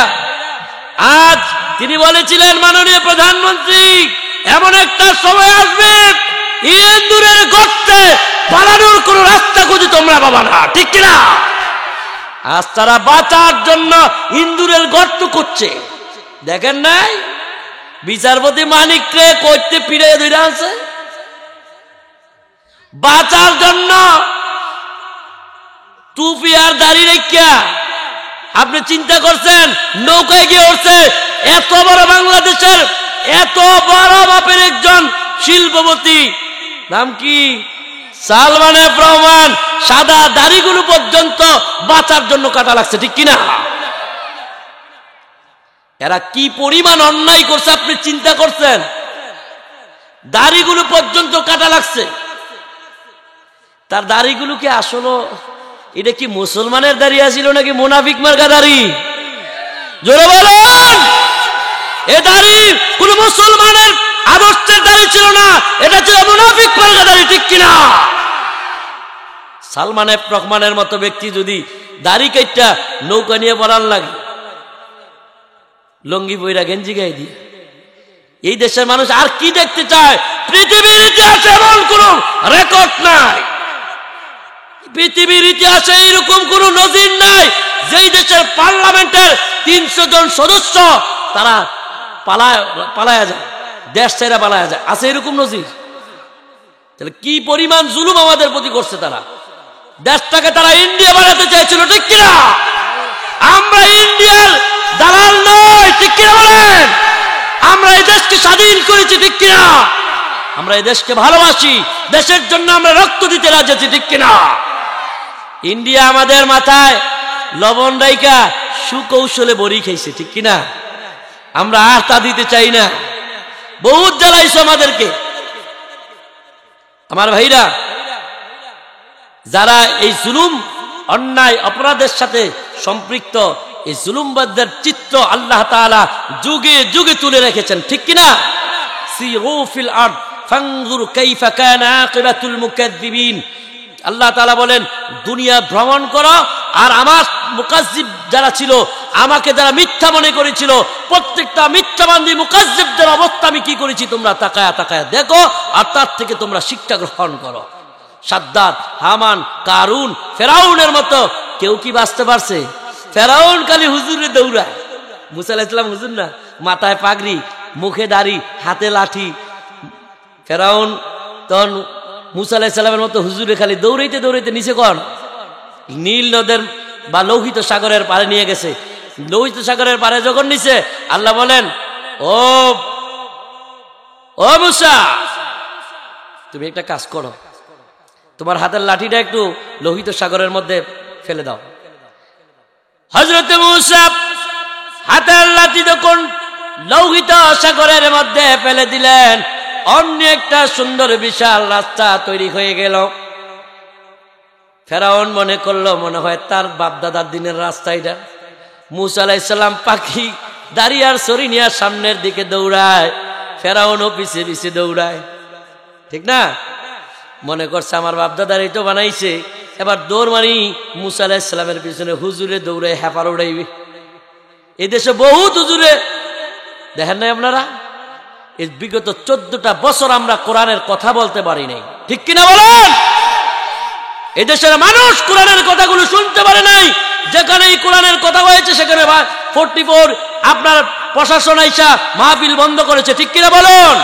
আজ তিনি বলেছিলেন, মাননীয় প্রধানমন্ত্রী, এমন একটা সময় আসবে ইন্দুরের গর্তে পালানোর কোন রাস্তা খুঁজে তোমরা পাবা না, ঠিক কিনা? আজ তারা বাঁচার জন্য ইন্দুরের গর্ত করছে, দেখেন নাই? বিচারপতি মানিককে করতে পিড়ে ধরে আছে বাঁচার জন্য টুপি আর দাড়ি রেখা। আপনি চিন্তা করছেন নৌকায় গিয়ে উঠছে এত বড় বাংলাদেশের এত বড় মাপের একজন শিল্পপতি, নাম কি সালমান এফ রহমান, সাদা দাড়িগুলো পর্যন্ত বাঁচার জন্য কাটা লাগছে, ঠিক কিনা? এরা কি পরিমাণ অন্যায় করছে আপনি চিন্তা করছেন? দাড়িগুলো পর্যন্ত কাটা লাগছে। তার দাড়িগুলো কি আসলে এটা কি মুসলমানের দাড়ি আছিল নাকি মুনাফিক মার্কা দাড়ি? জোরে বলেন। এ দাড়ি কোন মুসলমানের আদর্শের দাড়ি ছিল না, এটা ছিল মুনাফিক মার্কা দাড়ি, ঠিক কিনা? সালমান এফ রহমানের মতো ব্যক্তি যদি দাড়ি কাইটা নৌকা নিয়ে পড়ার লাগে, লঙ্গি বইরা গেঞ্জি গায়ে দিয়ে, এই দেশের মানুষ আর কি দেখতে চায়? পৃথিবীর ইতিহাসে এমন কোন রেকর্ড নাই, পৃথিবীর ইতিহাসে এইরকম কোন নজির নাই যেই দেশের পার্লামেন্টের 300 জন সদস্য তারা পালায়া যায়, দেশ ছেড়ে পালায়া যায়, আছে এরকম নজির? তাহলে কি পরিমাণ জুলুম আমাদের প্রতি করছে তারা। দেশটাকে তারা ইন্ডিয়া বানাতে চাইছিল, ঠিক কিনা? আমরা ইন্ডিয়ার দালাল নয়, ঠিক কিনা বলেন? আমরা এই দেশকে স্বাধীন করেছি, ঠিক কিনা? আমরা এই দেশকে ভালোবাসি, দেশের জন্য আমরা রক্ত দিতে রাজি আছি, ঠিক কিনা? ইন্ডিয়া আমাদের মাথায় লবণ রাইকা সুকৌশলে বড়ি খাইছে, ঠিক কিনা? আমরা আর তা দিতে চাই না। বহুত জ্বালাইছো আমাদেরকে। আমার ভাইরা, যারা এই জুলুম অন্যায় অপরাধের সাথে সম্পৃক্ত, এই জুলুমবাদদের চিত্র আল্লাহ তাআলা যুগে যুগে তুলে রেখেছেন, ঠিক কিনা? সিরু ফিল আরদ ফানজুর কাইফা কানা আকিবাতুল মুকাজ্জিবিন। আল্লাহ তাআলা বলেন, দুনিয়া ভ্রমণ করো আর আমার মুকাজ্জিব যারা ছিল, আমাকে যারা মিথ্যা মনে করেছিল, প্রত্যেকটা মিথ্যাবাদী মুকাজ্জিবদের অবস্থা আমি কি করেছি তোমরা তাকায়া তাকায়া দেখো, আর তার থেকে তোমরা শিক্ষা গ্রহণ করো। সাদ্দাত, হামান, কারুন, ফেরাউনের মতো কেউ কি বাঁচতে পারছে? ফেরাউন খালি হুজুরে দৌড়ায়। মুসা আলাইহিস সালাম হুজুর না, মাথায় পাগড়ি, মুখে দাড়ি, হাতে লাঠি। ফেরাউন তখন মুসা আলাইহিস সালামের মতো হুজুরে খালি দৌড়াইতে দৌড়াইতে নিচে কোন নীল নদের বা লোহিত সাগরের পারে নিয়ে গেছে। লোহিত সাগরের পারে যখন নিচে, আল্লাহ বলেন, ও মুসা, তুমি একটা কাজ করো, তোমার হাতের লাঠিটা একটু লোহিত সাগরের মধ্যে ফেলে দাও। হযরত মুসা হাতের লাঠি যখন লোহিত সাগরের মধ্যে ফেলে দিলেন, অন্য একটা সুন্দর বিশাল রাস্তা তৈরি হয়ে গেল। ফেরাউন মনে করলো মনে হয় তার বাপদাদার দিনের রাস্তা এটা। মুসা আলাইহিস সালাম পাখি দাড়ি আর ছড়ি নিয়ে সামনের দিকে দৌড়ায়, ফেরাউনও পিছে পিছে দৌড়ায়, ঠিক না? মনে করছে আমার বাপদাদার তো বানাইছে, এবার দৌড় মারি মুসা আলাইহিস সালামের পিছনে হুজুরে দৌড়ে হেপার উড়াইবে। এই দেশে বহুত হুজুরে দেখেন নাই আপনারা? এই বিগত 14টা বছর আমরা কোরআনের কথা বলতে পারি নাই, ঠিক কিনা বলেন? এই দেশের মানুষ কোরআনের কথাগুলো শুনতে পারে নাই। যেখানে এই কোরআনের কথা হয়েছে সেখানে 44 আপনার প্রশাসন আইসা মাহফিল বন্ধ করেছে, ঠিক কিনা বলেন?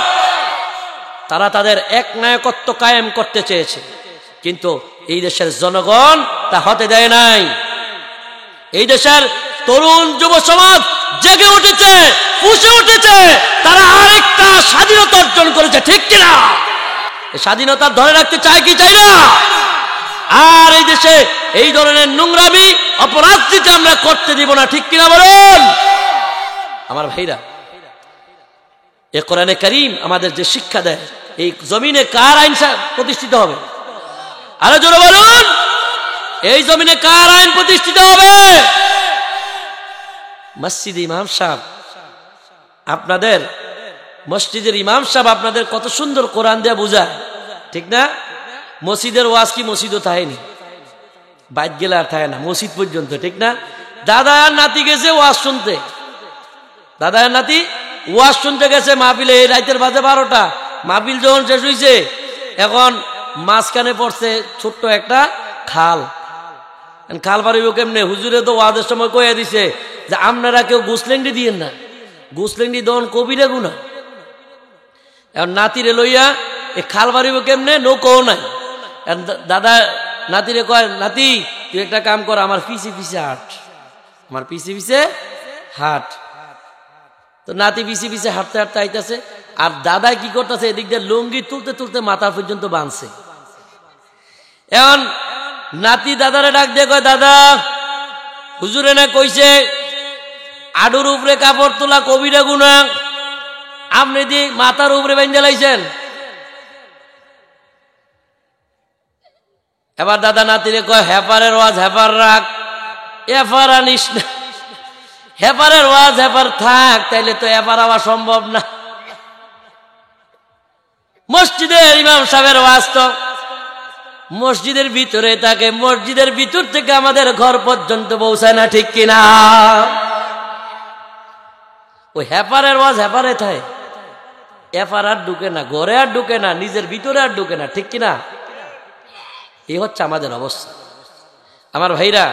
তারা তাদের এক নায়কত্ব কায়েম করতে চেয়েছে, কিন্তু এই দেশের জনগণ তা হতে দেয় নাই। এই দেশের তরুণ যুব সমাজ জেগে উঠেছে, ফুঁসে উঠেছে, তারা আরেকটা স্বাধীনতা অর্জন করেছে, ঠিক কিনা? স্বাধীনতা ধরে রাখতে চায় কি চাই না? আর এই দেশে এই ধরনের নোংরামি অপরাধীকে আমরা করতে দিব না, ঠিক কিনা বলেন? আমার ভাইরা, এ কোরআনে কারীম আমাদের যে শিক্ষা দেয়, এই জমিনে কার আইন প্রতিষ্ঠিত হবে? আরে জোরে বলুন, এই জমিনে কার আইন প্রতিষ্ঠিত হবে? মসজিদ ইমাম সাহেব, আপনাদের মসজিদের ইমাম সাহেব আপনাদের কত সুন্দর কোরআন দিয়ে বুঝায়, ঠিক না? মসজিদের ওয়াজ কি মসজিদও থাকেনি, বাইত গেলে আর থাকে না, মসজিদ পর্যন্ত, ঠিক না? দাদা আর নাতি গেছে ওয়াজ শুনতে, দাদা আর নাতি ওয়াজ শুনতে গেছে মাহফিলে। এই রাতের বাজে 12টা, মাহফিল যখন শেষ হয়েছে, এখন মাঝখানে পড়ছে ছোট্ট একটা খাল। খাল পারিব কেমনে? হুজুরে তো ওয়াজের সময় কয়ে দিছে যে আপনারা কেউ গুসলেন্ডি দিয়েন না, গুসলেন্ডি দন কবিরা গুনা। এখন নাতিরে লইয়া এই খাল বাড়িব কেমনে, নৌকো নাই। দাদা নাতিরে কয়, নাতি তুই একটা কাম কর, আমার পিছে পিছে হাঁট, আমার পিছে পিছে হাঁট। তো নাতি পিছে পিছে হাঁটতে হাঁটতে আইতেছে, আর দাদাই কি করতেছে, এদিক দিয়ে লুঙ্গি তুলতে তুলতে মাথা পর্যন্ত বাঁধছে। এখন নাতি দাদারে ডাক দিয়ে কয়, দাদা হুজুরে না কইছে আডুর উপরে কাপড় তোলা কবিরা গুনাহ, আপনি দি মাথার উপরে বেঁধে লাইছেন। এবার দাদা নাতিরে কয়, হেপারের ওয়াজ হেপার রাখ, এফার আনিস না। হেপারের ওয়াজ হেপার থাক, তাইলে তো এফার হওয়া সম্ভব না। মসজিদের ইমাম সাহেবের ওয়াজ তো মসজিদের ভিতরে থাকে, মসজিদের ভিতর থেকে আমাদের ঘর পর্যন্ত পৌঁছায় না, ঠিক কিনা? ওই হেপারের ওয়াজ হেপারে থাকে, এফার আর ঢুকে না, ঘরে আর ঢুকে না, নিজের ভিতরে আর ঢুকে না, ঠিক কিনা? এই হচ্ছে আমাদের অবস্থা। আমার ভাইরা,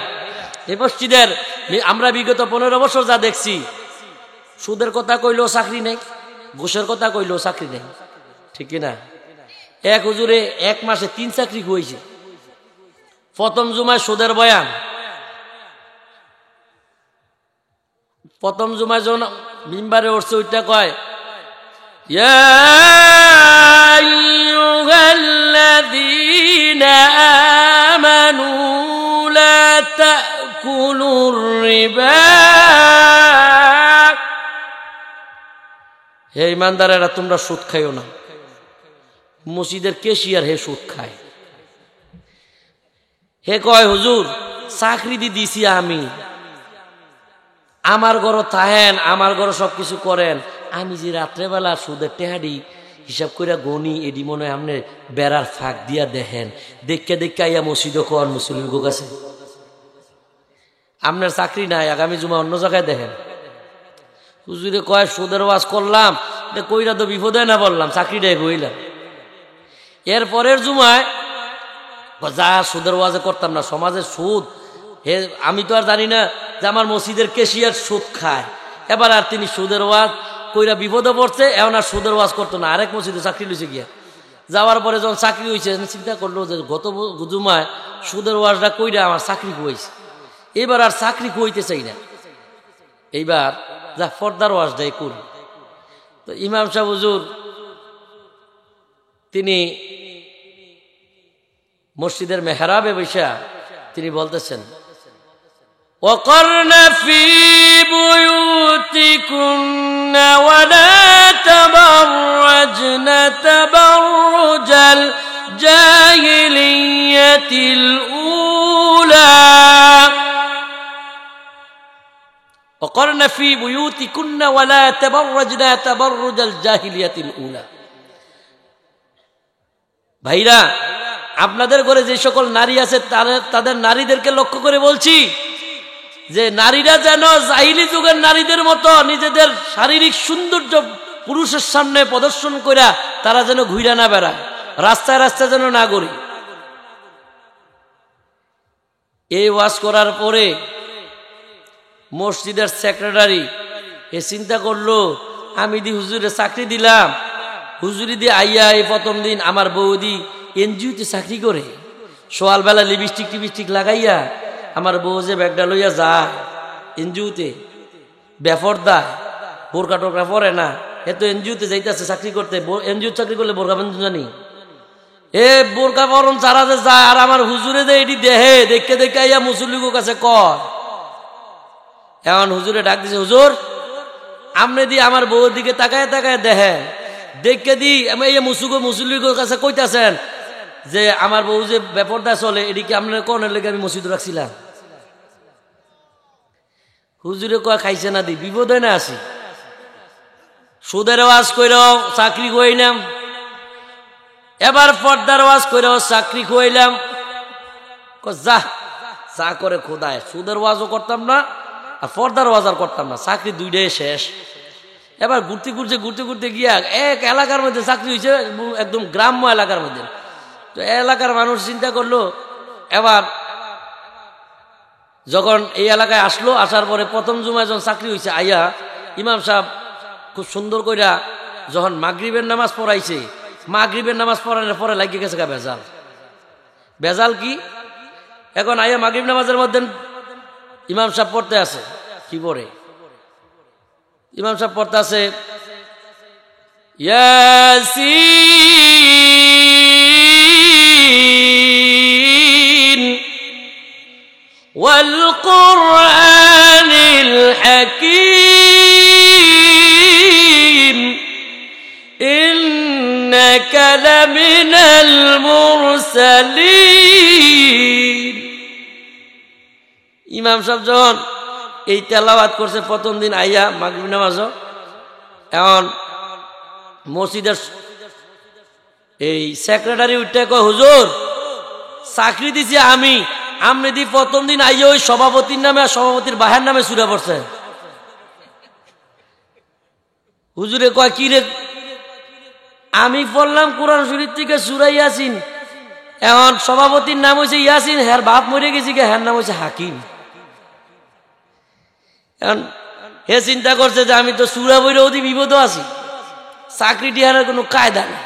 এই মসজিদের আমরা বিগত 15 বছর যা দেখছি, সুদের কথা কইলেও চাকরি নেই, ঘুষের কথা কইলেও চাকরি নেই, ঠিক কিনা? এক হুজুরে 1 মাসে 3 চাকরি হয়েছে। প্রথম জুমায় সুদের বয়ান, প্রথম জুমায় যখন মিম্বারে উঠছে, ওইটা কয়, ইয়া আইয়ুহাল্লাযীনা আমানু লা তাকুলুর রিবা। হে ইমানদারেরা, তোমরা সুদ খাইও না। মসজিদের কেশিয়ার হে সুদ খায়। হে কয়, হুজুর চাকরি দিছি আমি, আমার ঘর থাহেন, আমার ঘর সবকিছু করেন, আমি যে রাত্রেবেলা সুদের টেহাডি হিসাব করে গনি, এডি মনে হয় আপনি বেড়ার ফাঁক দিয়া দেখেন, দেখে দেখে আইয়া মসজিদে কোন মুসলিম গোক আছে। আপনার চাকরি নাই, আগামী জুমা অন্য জায়গায় দেখেন। হুজুরে কয়, সুদের ওয়াজ করলাম, কইরা তো বিপদে না বললাম, চাকরিটাই কইলাম। এর পরের জুমায় যা সুদের ওয়াজে করতাম না, সমাজের সুদ, হে আমি তো আর জানি না যে আমার মসজিদের কেশিয়ার সুদ খায়। এবার আর তিনি সুদের ওয়াজ কইরা বিপদে পড়ছে, এখন আর সুদের ওয়াজ করতো না, আরেক মসজিদে চাকরি লইছে গিয়া। যাওয়ার পরে যখন চাকরি হয়েছে, চিন্তা করলো যে গত জুমায় সুদের ওয়াজটা কইরা আমার চাকরি হয়েছে, এবার আর চাকরি কইতে চাই না, এইবার যা ফর্দার ওয়াজটাই করি। তো ইমাম সাহেব হুজুর তিনি মসজিদের মেহরাবে বৈশা তিনি বলতেছেন, وقرن في بيوتكن ولا تبرجن تبرج الجاهلية الأولى وقرن في بيوتكن ولا تبرجن تبرج الجاهلية الأولى। ভাইরা, আপনাদের ঘরে যে সকল নারী আছে তাদের নারীদেরকে লক্ষ্য করে বলছি যে নারীরা যেন জাহিলি যুগের নারীদের মতো নিজেদের শারীরিক সৌন্দর্য পুরুষের সামনে প্রদর্শন করে তারা যেন ঘুরে না বেড়ায়, রাস্তায় রাস্তায় যেন না ঘুরে। এই ওয়াজ করার পরে মসজিদের সেক্রেটারি এ চিন্তা করলো, আমি দি হুজুরে চাকরি দিলাম, হুজুরি দিয়ে আইয়া এই প্রথম দিন আমার বৌদি এনজিওতে চাকরি করে, সকালবেলা লিপস্টিক টিপস্টিক লাগাইয়া আমার বউ যে ব্যাগটা লইয়া যায় এনজিওতে, বেফরদা, বোরকা টোরকা পরে না, এ তো এনজিওতে যাইতেছে চাকরি করতে। এনজিও চাকরি করলে বোরকা বান্ধব জানি, এ বোরকা পরন চারা যে যায়, আর আমার হুজুরে যে এটি দেহে দেখে দেখে আইয়া মুসল্লিগো কাছে কর। এখন হুজুরে ডাক দিছে, হুজুর আপনি দি আমার বউর দিকে তাকায় তাকায় দেখে দেখে দি এই মুসল্লিগোর কাছে কইতাছেন যে আমার বউ যে বেপরদা চলে, এদিকে আপনার কোনের লেগে আমি মসজিদ রাখছিলাম। হুজুরে কয়, খাইছে না দি বিপদ হয় না আসি, সুদের ওয়াজ কইরাও চাকরি কইলাম, এবার পর্দার ওয়াজ কইরাও চাকরি কইলাম। যা যা করে খোদায়, সুদের ওয়াজও করতাম না আর পর্দার ওয়াজ আর করতাম না, চাকরি দুইটাই শেষ। এবার ঘুরতে ঘুরতে গিয়া এক এলাকার মধ্যে চাকরি হয়েছে, একদম গ্রাম্য এলাকার মধ্যে। তো এলাকার মানুষ চিন্তা করলো, এবার যখন এই এলাকায় আসলো, আসার পরে প্রথম জুমায় যখন চাকরি হয়েছে, আইয়া ইমাম সাহেব খুব সুন্দর কইরা যখন মাগরিবের নামাজ পড়াইছে, মাগরিবের নামাজ পড়ানোর পরে লাগিয়ে গেছে ভেজাল। ভেজাল কি? এখন আইয়া মাগরিব নামাজের মধ্যে ইমাম সাহেব পড়তে আছে, কি পড়ে? ইমাম সাহেব পড়তে আছে ইয়াসিন ওয়াল কুরআনিল হাকীম ইন্নাকা লামিনাল মুরসালিন। ইমাম সাহেব যখন এই তেলাওয়াত করছে প্রথম দিন আইয়া মাগরিব নামাজও, এখন মসজিদের এই সেক্রেটারি উঠে কয় হুজুর চাকরি দিছি আমি, আপনি দি প্রথম দিন আইয়া ওই সভাপতির নামে আর সভাপতির বাহের নামে সূরা পড়ছে। হুজুরে কয় কি রে? আমি পড়লাম কোরআন শরীফ থেকে সূরা ইয়াসিন, এখন সভাপতির নাম হয়েছে ইয়াসিন, হ্যার বাপ মরে গেছি গে, হ্যার নাম হয়েছে হাকিম। এখন হে চিন্তা করছে যে আমি তো সূরা বইরে অতি বিপদ আছি, চাকরি টিহারের কোনো কায়দা নেই।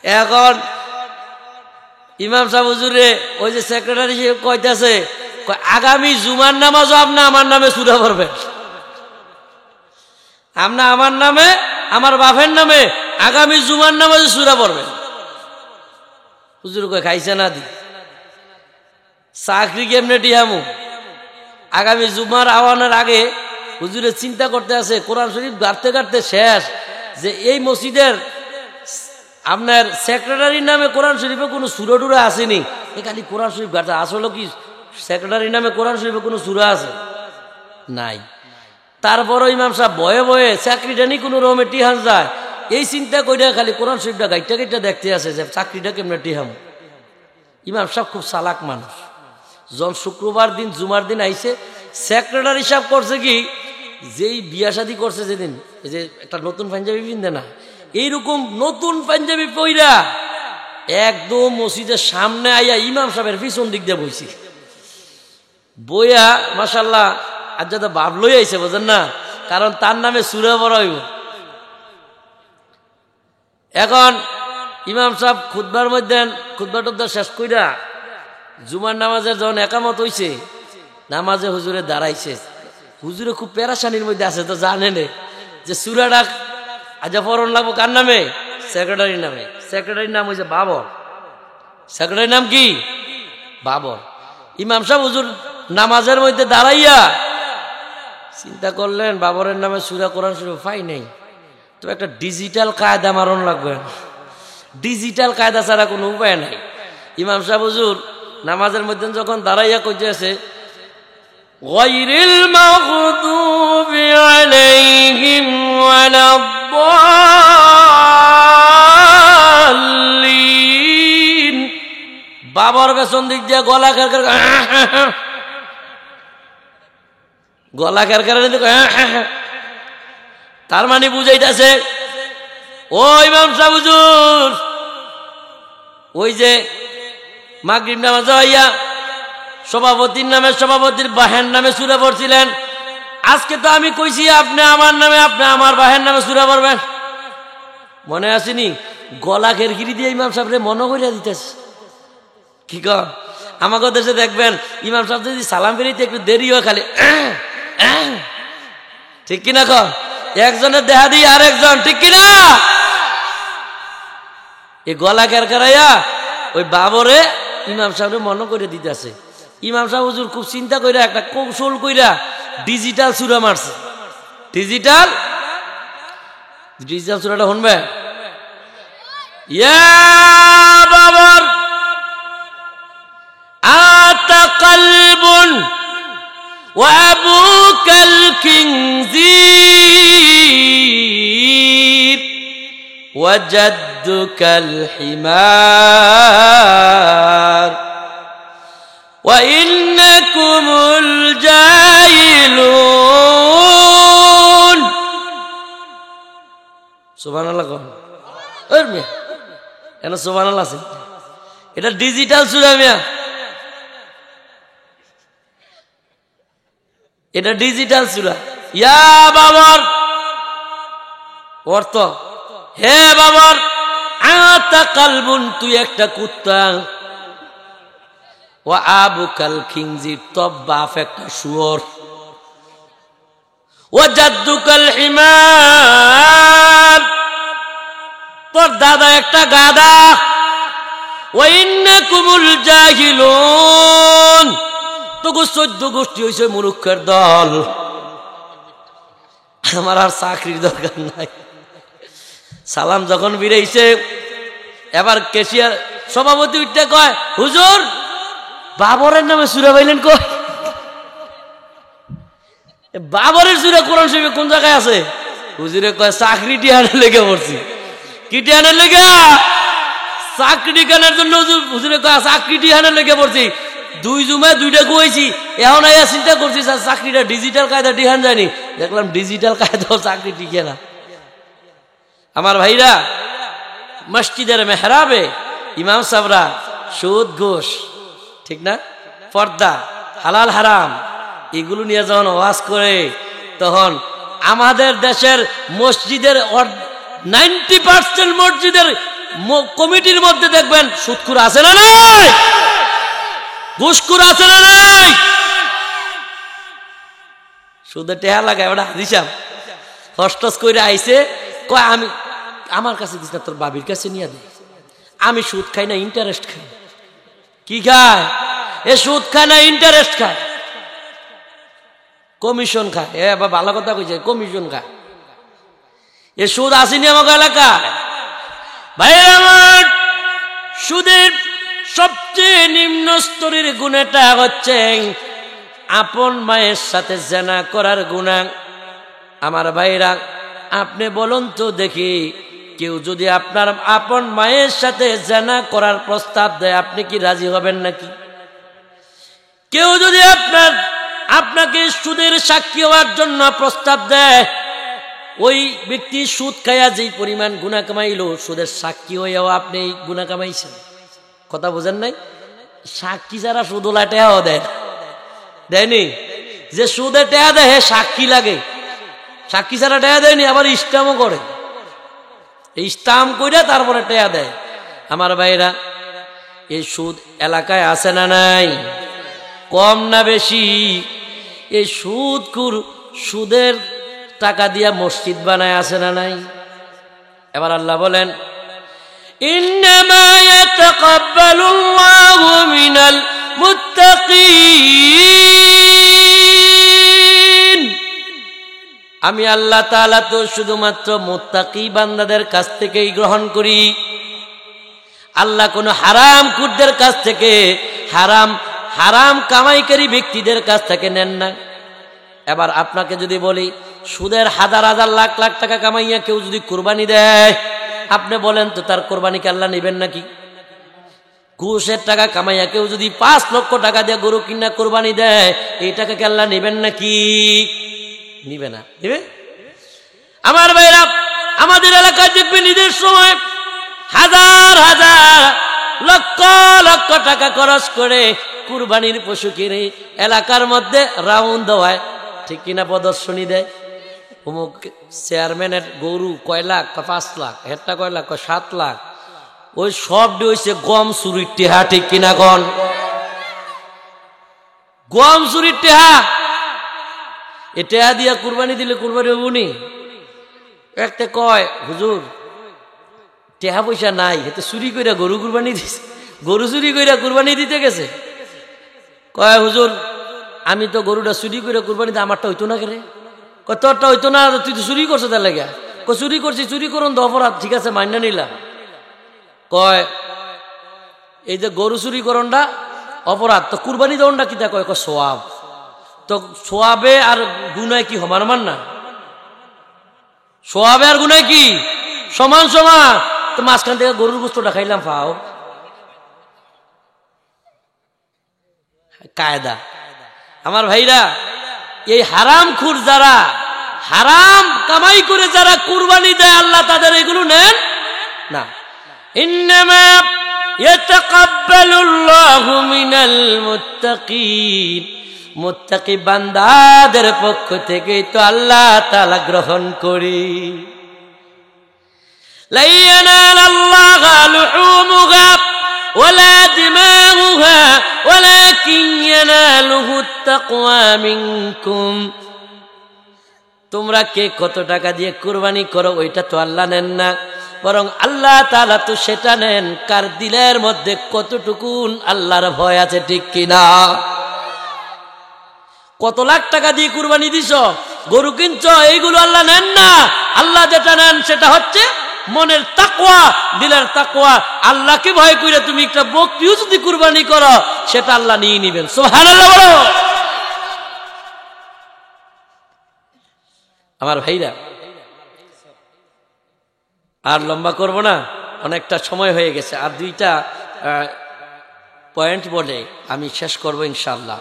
এখন ইমাম সাহেব হুজুরে ওই যে সেক্রেটারি কইতাছে আগামী জুমার নামাজও আপনি আমার নামে সূরা পড়বেন, আপনি আমার নামে আমার বাপের নামে আগামী জুমার নামাজে সূরা পড়বেন। হুজুর কই খাইছে না দি চাকরি কেমনে টিহামু? আগামী জুমার আওয়ানোর আগে হুজুরে চিন্তা করতে আছে, কোরআন শরীফ গাড়তে গাড়তে শেষ, যে এই মসজিদের আপনার সেক্রেটারির নামে কোরআন শরীফে কোনো সূরা টুরা আসেনি, এ খালি কোরআন শরীফ গাড়তে। আসলে কি সেক্রেটারির নামে কোরআন শরীফে কোনো সূরা আছে? নাই। তারপরও ইমাম সাহেব ভয়ে ভয়ে চাকরিটা নি কোনো রকমে টিহান যায়, এই চিন্তা কইরা খালি কোরআন শরীফটা গাইটা গাইটা দেখতে আছে যে চাকরিটা কেমনে টিহাম। ইমাম সাহেব খুব চালাক মানুষ। যখন শুক্রবার দিন জুমার দিন আইছে, সেক্রেটারি সাহেব করছে কি, যেই বিয়া শাদী করছে যেদিন, এই যে একটা নতুন পাঞ্জাবি পিনতে না, এইরকম নতুন পাঞ্জাবি পইরা একদম মসজিদের সামনে আইয়া ইমাম সাহেবের পিছন দিক দিয়ে বইছি। বইয়া মাশাআল্লাহ আজ যত ভাব লই আইছে, বোঝেন না, কারণ তার নামে সূরা পড়া হইব। এখন ইমাম সাহেব খুতবার মধ্যে খুতবা টুতবা শেষ কইরা জুমার নামাজের যখন একামত হইছে, নামাজে হুজুরে দাঁড়াইছে। হুজুরে খুব পেরাশানির মধ্যে আছে, তো জানেন যে সূরাটা আজ পড়ন লাগবো কার নামে? সেক্রেটারির নামে। সেক্রেটারির নাম হয়েছে বাবর। সেক্রেটারির নাম কি? বাবর। ইমাম সাহেব হুজুর নামাজের মধ্যে দাঁড়াইয়া চিন্তা করলেন বাবরের নামে সূরা কোরআন শরীফ পাই নাই, তো একটা ডিজিটাল কায়দা মারণ লাগবে। ডিজিটাল কায়দা ছাড়া কোনো উপায় নাই। ইমাম সাহেব হুজুর নামাজের মধ্যে যখন দাঁড়াইয়া কইতেছে গায়রিল মাগদুবি আলাইহিম ওয়ালাদ-দাল্লিন, বাবার পেছন দিক দিয়ে গলা খেরখের গলা খেরখের, তার মানে বুঝাইতেছে ও ইমাম সাহেব হুজুর, ওই যে মাগরিব নামাজ হইয়া সভাপতির নামে সভাপতির বাহের নামে সূরা পড়ছিলেন, আজকে তো আমি কইছি আপনি আমার নামে আপনি আমার বাহের নামে সূরা পড়বেন, মনে আসেনি? গলা খেরগিরি দিয়ে ইমাম সাহেবরে মনে করিয়া দিতেছে। কি কর আমাকে দেশে দেখবেন ইমাম সাহেব যদি সালাম ফিরিতে একটু দেরি হয় খালি ঠিক কিনা কর, একজনের দেহা দিয়ে আরেকজন, ঠিক কিনা? এই গলা খেরখেরাইয়া ওই বাবরে ইমাম সাহেব মনে করে দিতেছে। ইমাম সাহেব হুজুর খুব চিন্তা কইরা একটা কৌশল কইরা ডিজিটাল সূরা মারছে। ডিজিটাল সূরাটা শুনবে? ইয়া বাবর আতা কলবুন ওয়া আবুকাল কিনজির ওয়া জাদ্দুকাল হিমার ওয়া ইন্নাকুমুল জাহিলুন। সুবহানাল্লাহ কোন ওর মিয়া এনা সুবহানাল্লাহ আছে, এটা ডিজিটাল সূরা মিয়া, এটা ডিজিটাল সূরা। ইয়া বাবর অর্থ হে বাবার আতা কালবুন, তুই একটা কুত্তা, ও আবু কাল খিনজির, তব বাপ একটা শুয়োর, ও জাদ্দু কাল হিমার, তোর দাদা একটা গাধা, ও ইন্নাকুমুল জাহিলুন, তোকে 14 গোষ্ঠী হইছে মূর্খের দল। আমার আর চাকরির দরকার নাই। সালাম যখন বিরাইছে, এবার কেশিয়ার সভাপতি উঠতে কয়, হুজুর বাবরের নামে সূরা পাইলেন কই? বাবরের সূরা কোরআন শরীফে কোন জায়গায় আছে? হুজুরে কয় চাকরি টিহানের লেগে পড়ছি। কি টিহানের লেগে? চাকরি কেনার জন্য হুজুরে কয় চাকরি টিহানের লেগে পড়ছি। 2 জুমায় 2টা কুয়েছি, এখন আইয়া চিন্তা করছি চাকরিটা ডিজিটাল কায়দা টিহান যায়নি, দেখলাম ডিজিটাল কায়দাও চাকরি টিকে না। আমার ভাইরা, মসজিদের মেহরাবে ইমাম সাহেবরা সুদ ঘুষ, ঠিক না, পর্দা, হালাল হারাম এগুলো নিয়ে যখন ওয়াজ করে, তখন আমাদের দেশের মসজিদের 90% মসজিদের কমিটির মধ্যে দেখবেন সুদখোর আছে না নাই, ঘুষখোর আছে না নাই। সুদে টেহা লাগায় ওটা হাদিসাম হস্টস করে আইছে, কয় আমি আমার কাছে দিস না, তোর বাবির কাছে নিয়ে দে। আমি সুদ খাই না, ইন্টারেস্ট খাই। কি খায়? এ সুদ খায় না, ইন্টারেস্ট খায়, কমিশন খায়। এ ভালো কথা কইছে, কমিশন খায়। এ সুদ আসেনি আমার এলাকায়। ভাই আমার, সুদের সবচেয়ে নিম্ন স্তরের গুণাটা হচ্ছে আপন মায়ের সাথে জেনা করার গুনাহ। আমার ভাইরা, আপনি বলুন তো দেখি, কেউ যদি আপনার আপন মায়ের সাথে জেনা করার প্রস্তাব দেয়, আপনি কি রাজি হবেন নাকি? কেউ যদি আপনাকে সুদের সাক্ষী হওয়ার জন্য প্রস্তাব দেয়, ওই ব্যক্তি সুদ খাইয়া যেই পরিমাণ গুনাহ কামাইলো, সুদের সাক্ষী হইয়াও আপনি এই গুনাহ কামাইছেন। কথা বোঝেন নাই? সাক্ষী যারা সুদ ওলা টেহাও দেয়, দেয়নি? যে সুদে টেহা দেয় হে সাক্ষী লাগে, সাক্ষী ছাড়া টেহা দেয়নি, আবার ইস্টামও করে, ইস্তাম করে তারপরে টেয়া দেয়। আমার ভাইরা, এই সুদ এলাকায় আছে না নাই? কম না বেশি? এই সুদখোর সুদের টাকা দিয়া মসজিদ বানায় আছে না নাই? এবার আল্লাহ বলেন, ইন্নামা ইয়াতাকাব্বালুল্লাহু মিনাল মুত্তাকিন, আমি আল্লাহ তাআলা তো শুধুমাত্র মুত্তাকি বান্দাদের কাছ থেকেই গ্রহণ করি। আল্লাহ কোন হারামখোরদের কাছ থেকে, হারাম কামাইকারী ব্যক্তিদের কাছ থেকে নেন না। এবার আপনাকে যদি বলি, সুদের হাজার হাজার লাখ লাখ টাকা কামাইয়া কেউ যদি কুরবানি দেয়, আপনি বলেন তো তার কোরবানিকে আল্লাহ নেবেন নাকি? ঘুষের টাকা কামাইয়া কেউ যদি 5 লক্ষ টাকা দিয়ে গরু কিনা কোরবানি দেয়, এই টাকাকে আল্লাহ নেবেন নাকি? নিবে না। নিবে? আমার ভাইরা, আমাদের এলাকায় দেখবেন ঈদের সময় হাজার হাজার লক্ষ লক্ষ টাকা খরচ করে কুরবানির পশু কিনে এলাকার মধ্যে রাউন্ড দেওয়ায়, ঠিক কিনা, প্রদর্শনী দেয়। অমুক চেয়ারম্যানের গরু কয় লাখ, 5 লাখ, হেরটা কয় লাখ, 7 লাখ। ওই সব হইছে গম চুরির টেহা, ঠিক কিনা গন? গম চুরির টেহা। এ টেহা দিয়া কুরবানি দিলে কুরবানি হবো নি? একটা কয়, হুজুর টেহা পয়সা নাই, এতে চুরি কইরা গরু কুরবানি দিছে, গরু চুরি কইরা কুরবানি দিতে গেছে। কয়, হুজুর আমি তো গরুটা চুরি করে কুরবানি দিই, আমারটা হইতো না কেরে? কয়, তোরটা হইতো না, তুই তো চুরি করছো তার লাগে। কয়, চুরি করছি, চুরি করুন তো অপরাধ, ঠিক আছে মাইনা নিলাম। কয়, এই যে গরু চুরি করনটা অপরাধ, তো কুরবানি দেওয়ানটা কিতা? কয়, সোয়াব। তো সোয়াবে আর গুনায় কি সমান মান না? সোয়াবে আর গুনায় কি সমান সমান? তো মাঝখান থেকে গরুর গোস্তটা খাইলাম, ফাও কায়দা। আমার ভাইরা, এই হারামখোর যারা, হারাম কামাই করে যারা কুরবানি দেয়, আল্লাহ তাদের এগুলো নেন না। ইন্নামা ইয়াতাকাব্বালুল্লাহু মিনাল মুত্তাকিন, মুত্তাকি বান্দাদের পক্ষ থেকেই তো আল্লাহ তাআলা গ্রহণ করি। লা ইয়ানালাল্লাহা লুহুমুহা ওয়ালা দিমাউহা ওয়ালাকিন ইয়ানালুহুত তাকওয়া মিনকুম। তোমরা কে কত টাকা দিয়ে কুরবানি করো ওইটা তো আল্লাহ নেন না, বরং আল্লাহ তাআলা তো সেটা নেন কার দিলের মধ্যে কতটুকুন আল্লাহর ভয় আছে, ঠিক কিনা? কত লাখ টাকা দিয়ে কুরবানি দিছ, গরু কিনছ, এইগুলো আল্লাহ নেন না। আল্লাহ যেটা নেন সেটা হচ্ছে মনের তাকওয়া, দিলের তাকওয়া। আল্লাহকে ভয় করে তুমি একটা বকরিও যদি কুরবানি করো সেটা আল্লাহ নিয়ে নিবেন। সুবহানাল্লাহ বলো। আমার ভাইরা, আর লম্বা করব না, অনেকটা সময় হয়ে গেছে। আর দুইটা পয়েন্ট বলে আমি শেষ করব ইনশাআল্লাহ।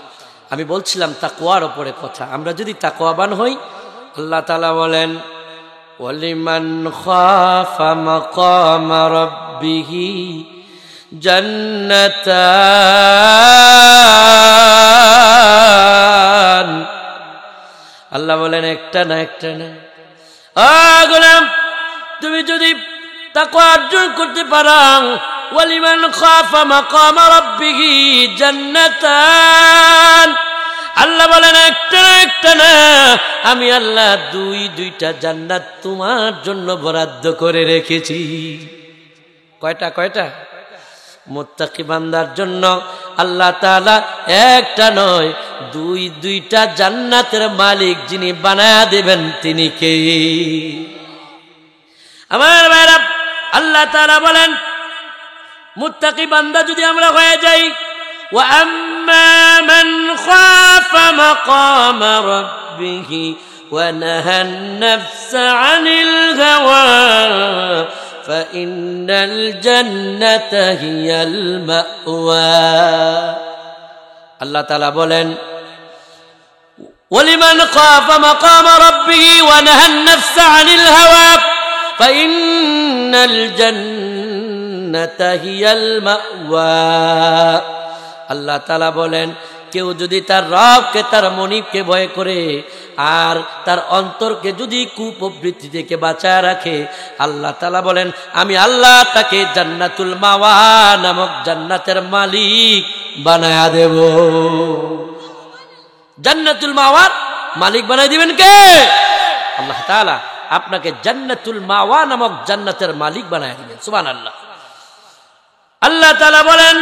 আমি বলছিলাম তাকওয়ার উপরে কথা। আমরা যদি তাকওয়াবান হই, আল্লাহ তাআলা বলেন ওয়ালিমান খাফা মাকামা রাব্বিহি জান্নাতান। আল্লাহ বলেন একটা না, একটা না। গোলাম, তুমি যদি তাকওয়া অর্জন করতে পারো, ওয়ালিমান খাফা মাকামা রাব্বিহি জান্নাতান। আল্লাহ বলেন একটা না, একটা না, আমি আল্লাহ দুইটা জান্নাত তোমার জন্য বরাদ্দ করে রেখেছি। কয়টা? কয়টা? মুত্তাকি বান্দার জন্য আল্লাহ তাআলা একটা নয় দুইটা জান্নাতের মালিক যিনি বানায়া দেবেন তিনি কে? আমার ভাইরা, আল্লাহ তাআলা বলেন মুত্তাকি বান্দা যদি আমরা হয়ে যাই, ওয়া আম্মা মান খাফা মাকামা রাব্বিহি ওয়া নাহান নাফসা আনিল হাওয়া ফাইন্নাল জান্নাতা হিয়াল মাওয়া। আল্লাহ তাআলা বলেন ওয়ালিমান খাফা মাকামা রাব্বিহি ওয়া নাহান নাফসা আনিল হাওয়া ফাইন্নাল জান্নাতা হিয়াল মাওয়া। আল্লাহ তাআলা বলেন কেউ যদি তার রবকে, তার মনিবকে ভয় করে আর তার অন্তরকে যদি কুপ্রবৃত্তি থেকে বাঁচায় রাখে, আল্লাহ তাআলা বলেন আমি আল্লাহ তাকে জান্নাতুল মাওয়া নামক জান্নাতের মালিক বানায়া দেব। জান্নাতুল মাওয়ার মালিক বানাই দিবেন কে? আল্লাহ তাআলা আপনাকে জান্নাতুল মাওয়া নামক জান্নাতের মালিক বানায়া দিবেন। সুবহানাল্লাহ। আল্লাহ তাআলা বলেন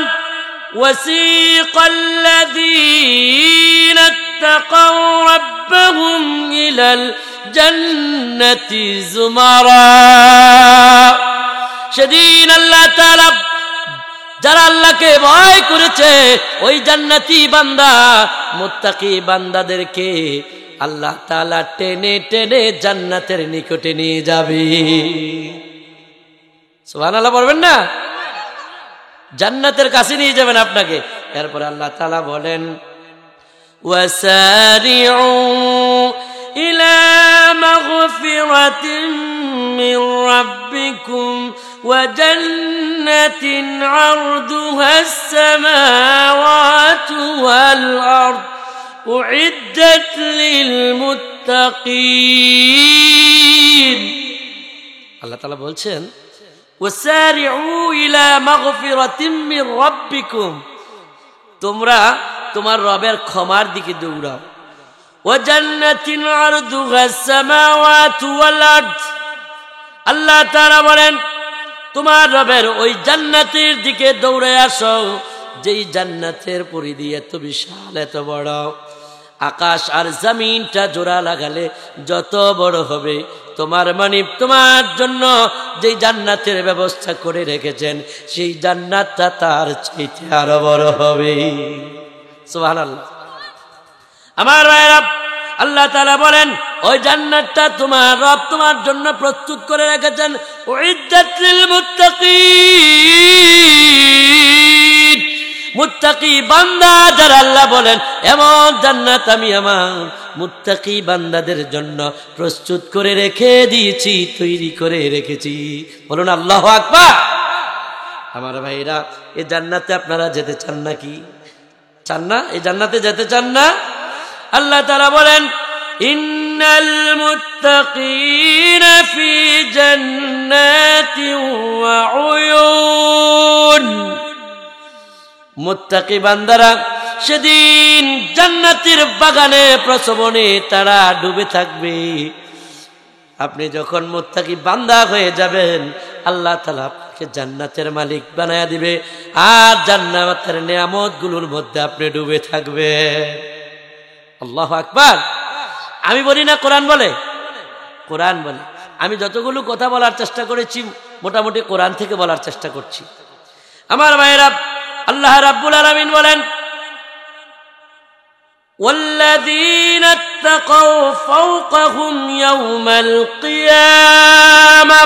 وسيق الذين اتقوا ربهم إلى الجنة زمرا। সেদিন আল্লাহ তাআলা যারা আল্লাহকে ভয় করেছে ওই জান্নাতি বান্দা মুত্তাকি বান্দাদেরকে আল্লাহ তাআলা টেনে টেনে জান্নাতের নিকটে নিয়ে যাবে। সুবহানাল্লাহ বলবেন না? জান্নাতের কাছে নিয়ে যাবেন আপনাকে। এরপর আল্লাহ তাআলা বলেন ওয়াসারিউ ইলা মাগফিরাতিন মির রাব্বিকুম ওয়া জান্নাতিন আরদুহাস সামাওয়াতু ওয়াল আরদ উইদ্দাত লিল মুত্তাকিন। আল্লাহ তাআলা বলছেন ওয়াসারিউ ইলা মাগফিরাতিন মির রাব্বিকুম, তোমরা তোমার রবের ক্ষমার দিকে দৌড়াও। ওয়া জান্নাতিন আরদুহাস সামাওয়াতু ওয়াল আরদ, আল্লাহ তাআলা বলেন তোমার রবের ওই জান্নাতের দিকে দৌড়ে আসো যেই জান্নাতের পরিধি এত বিশাল, এত বড়, আকাশ আর জমিনটা জোড়া লাগালে যত বড় হবে, তোমার মানিব তোমার জন্য যে জান্নাতের ব্যবস্থা করে রেখেছেন সেই জান্নাতটা তার চাইতে আরো বড় হবে। সুবহানাল্লাহ। আমার ভাইরা, আল্লাহ তাআলা বলেন ওই জান্নাতটা তোমার রব তোমার জন্য প্রস্তুত করে রেখেছেন। উইদ্দাত লিল মুত্তাকিন, মুত্তাকি বান্দা যারা আল্লাহ বলেন এমন জান্নাত আমি আমার মুত্তাকি বান্দাদের জন্য প্রস্তুত করে রেখে দিয়েছি, তৈরি করে রেখেছি। বলুন আল্লাহু আকবার। আমার ভাইরা, এই জান্নাতে আপনারা যেতে চান নাকি? চান না? এই জান্নাতে যেতে চান না? আল্লাহ তাআলা বলেন ইন্নাল মুত্তাকিনা ফি জান্নাতিন ওয়া উয়ুন, মুত্তাকি বান্দারা সেদিন জান্নাতের বাগানে প্রসবনে তারা ডুবে থাকবে। আপনি যখন মুত্তাকি বান্দা হয়ে যাবেন, আল্লাহ তাআলা আপনাকে জান্নাতের মালিক বানায়া দিবে, আর জান্নাতের নিয়ামতগুলোর মধ্যে আপনি ডুবে থাকবেন। আল্লাহু আকবার। আমি বলি না, কোরআন বলে, কোরআন বলে। আমি যতগুলো কথা বলার চেষ্টা করেছি মোটামুটি কোরআন থেকে বলার চেষ্টা করছি। আমার ভাইয়েরা, আল্লাহ রাব্বুল আলামিন বলেন, والذين اتقوا فوقهم يوم القيامة,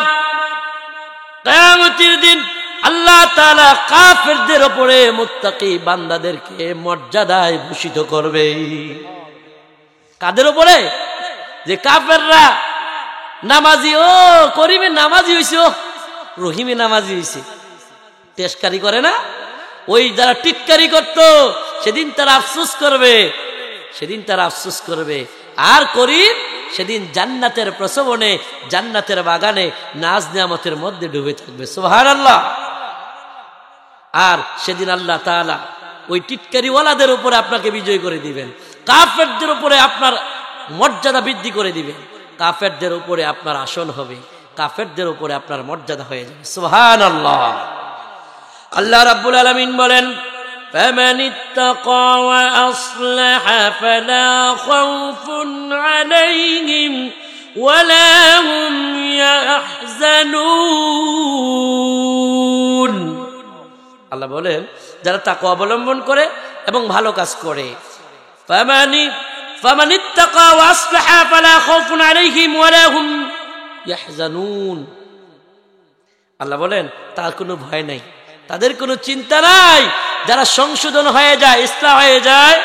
কিয়ামতের দিন আল্লাহ তাআলা কাফেরদের উপরে মুত্তাকি বান্দাদেরকে মর্যাদায় ভূষিত করবে। কাদের উপরে? যে কাফেররা নামাজি, ও করিমে নামাজি হইছে, ও রহিমে নামাজি হইছে, টেস্কারি করে না, ওই যারা টিটকারি করত সেদিন তারা আফসোস করবে, সেদিন তারা আফসোস করবে। আর করিম সেদিন জান্নাতের প্রসবনে, জান্নাতের বাগানে নাজ নিয়ামতের মধ্যে ডুবে থাকবে। সুবহানাল্লাহ। আর সেদিন আল্লাহ তাআলা ওই টিটকারিওয়ালাদের উপরে আপনাকে বিজয় করে দিবেন, কাফেরদের উপরে আপনার মর্যাদা বৃদ্ধি করে দিবেন, কাফেরদের উপরে আপনার আসন হবে, কাফেরদের উপরে আপনার মর্যাদা হয়ে যাবে। সুবহানাল্লাহ। আল্লাহ রাব্বুল আলামিন বলেন, فمن اتقى وأصلح فلا خوف عليهم ولا هم يحزنون। আল্লাহ বলেন, যারা তাকওয়া অবলম্বন করে এবং ভালো কাজ করে, فمن اتقى وأصلح فلا خوف عليهم ولا هم يحزنون। আল্লাহ বলেন, তার কোনো ভয় নাই, তাদের কোনো চিন্তা নাই। যারা সংশোধন হয়ে যায়, ইসলাহ হয়ে যায়,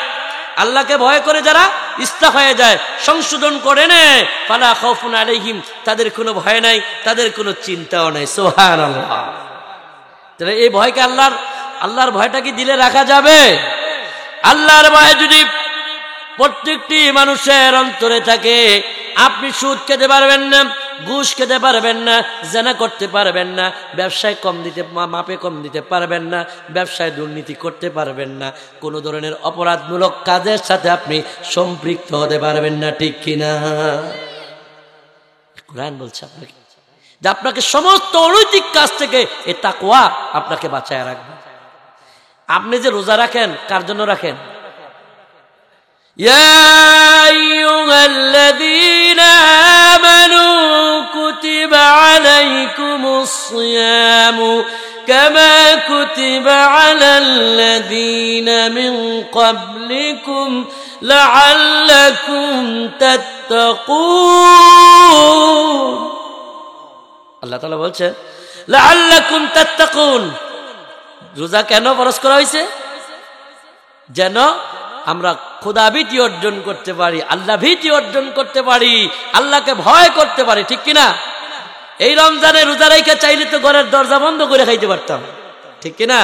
আল্লাহকে ভয় করে যারা ইসলাহ হয়ে যায়, সংশোধন করে নেয়, ফালা খাউফুন আলাইহিম, তাদের কোনো ভয় নাই, তাদের কোনো চিন্তাও নাই। সুবহানাল্লাহ। তাহলে এই ভয়কে আল্লাহর ভয়টা কি দিলে রাখা যাবে? আল্লাহর ভয় যদি প্রত্যেকটি মানুষের অন্তরে থাকে, আপনি সুদ খেতে পারবেন না, ঘুষ খেতে পারবেন না, জেনা করতে পারবেন না, ব্যবসায় মাপে কম দিতে পারবেন না, ব্যবসায় দুর্নীতি করতে পারবেন না, কোন ধরনের অপরাধমূলক কাজের সাথে আপনি সম্পৃক্ত হতে পারবেন না, ঠিক কিনা? কোরআন বলছে আপনাকে যে আপনাকে সমস্ত অনৈতিক কাজ থেকে এই তাকওয়া আপনাকে বাঁচায় রাখবে। আপনি যে রোজা রাখেন, কার জন্য রাখেন? يا أيها الذين آمنوا كتب عليكم الصيام كما كتب على الذين من قبلكم لعلكم تتقون। আল্লাহ তাআলা বলছেন, لعلكم تتقون। রোজা কেন ফরজ করা হয়েছে? যেন আমরা খোদা ভীতি অর্জন করতে পারি, আল্লাহ ভীতি অর্জন করতে পারি, আল্লাহকে ভয় করতে পারি, ঠিক কিনা? এই রমজানে রোজা রাইখা চাইলে তো ঘরের দরজা বন্ধ করে খাইতে পারতাম, ঠিক কিনা?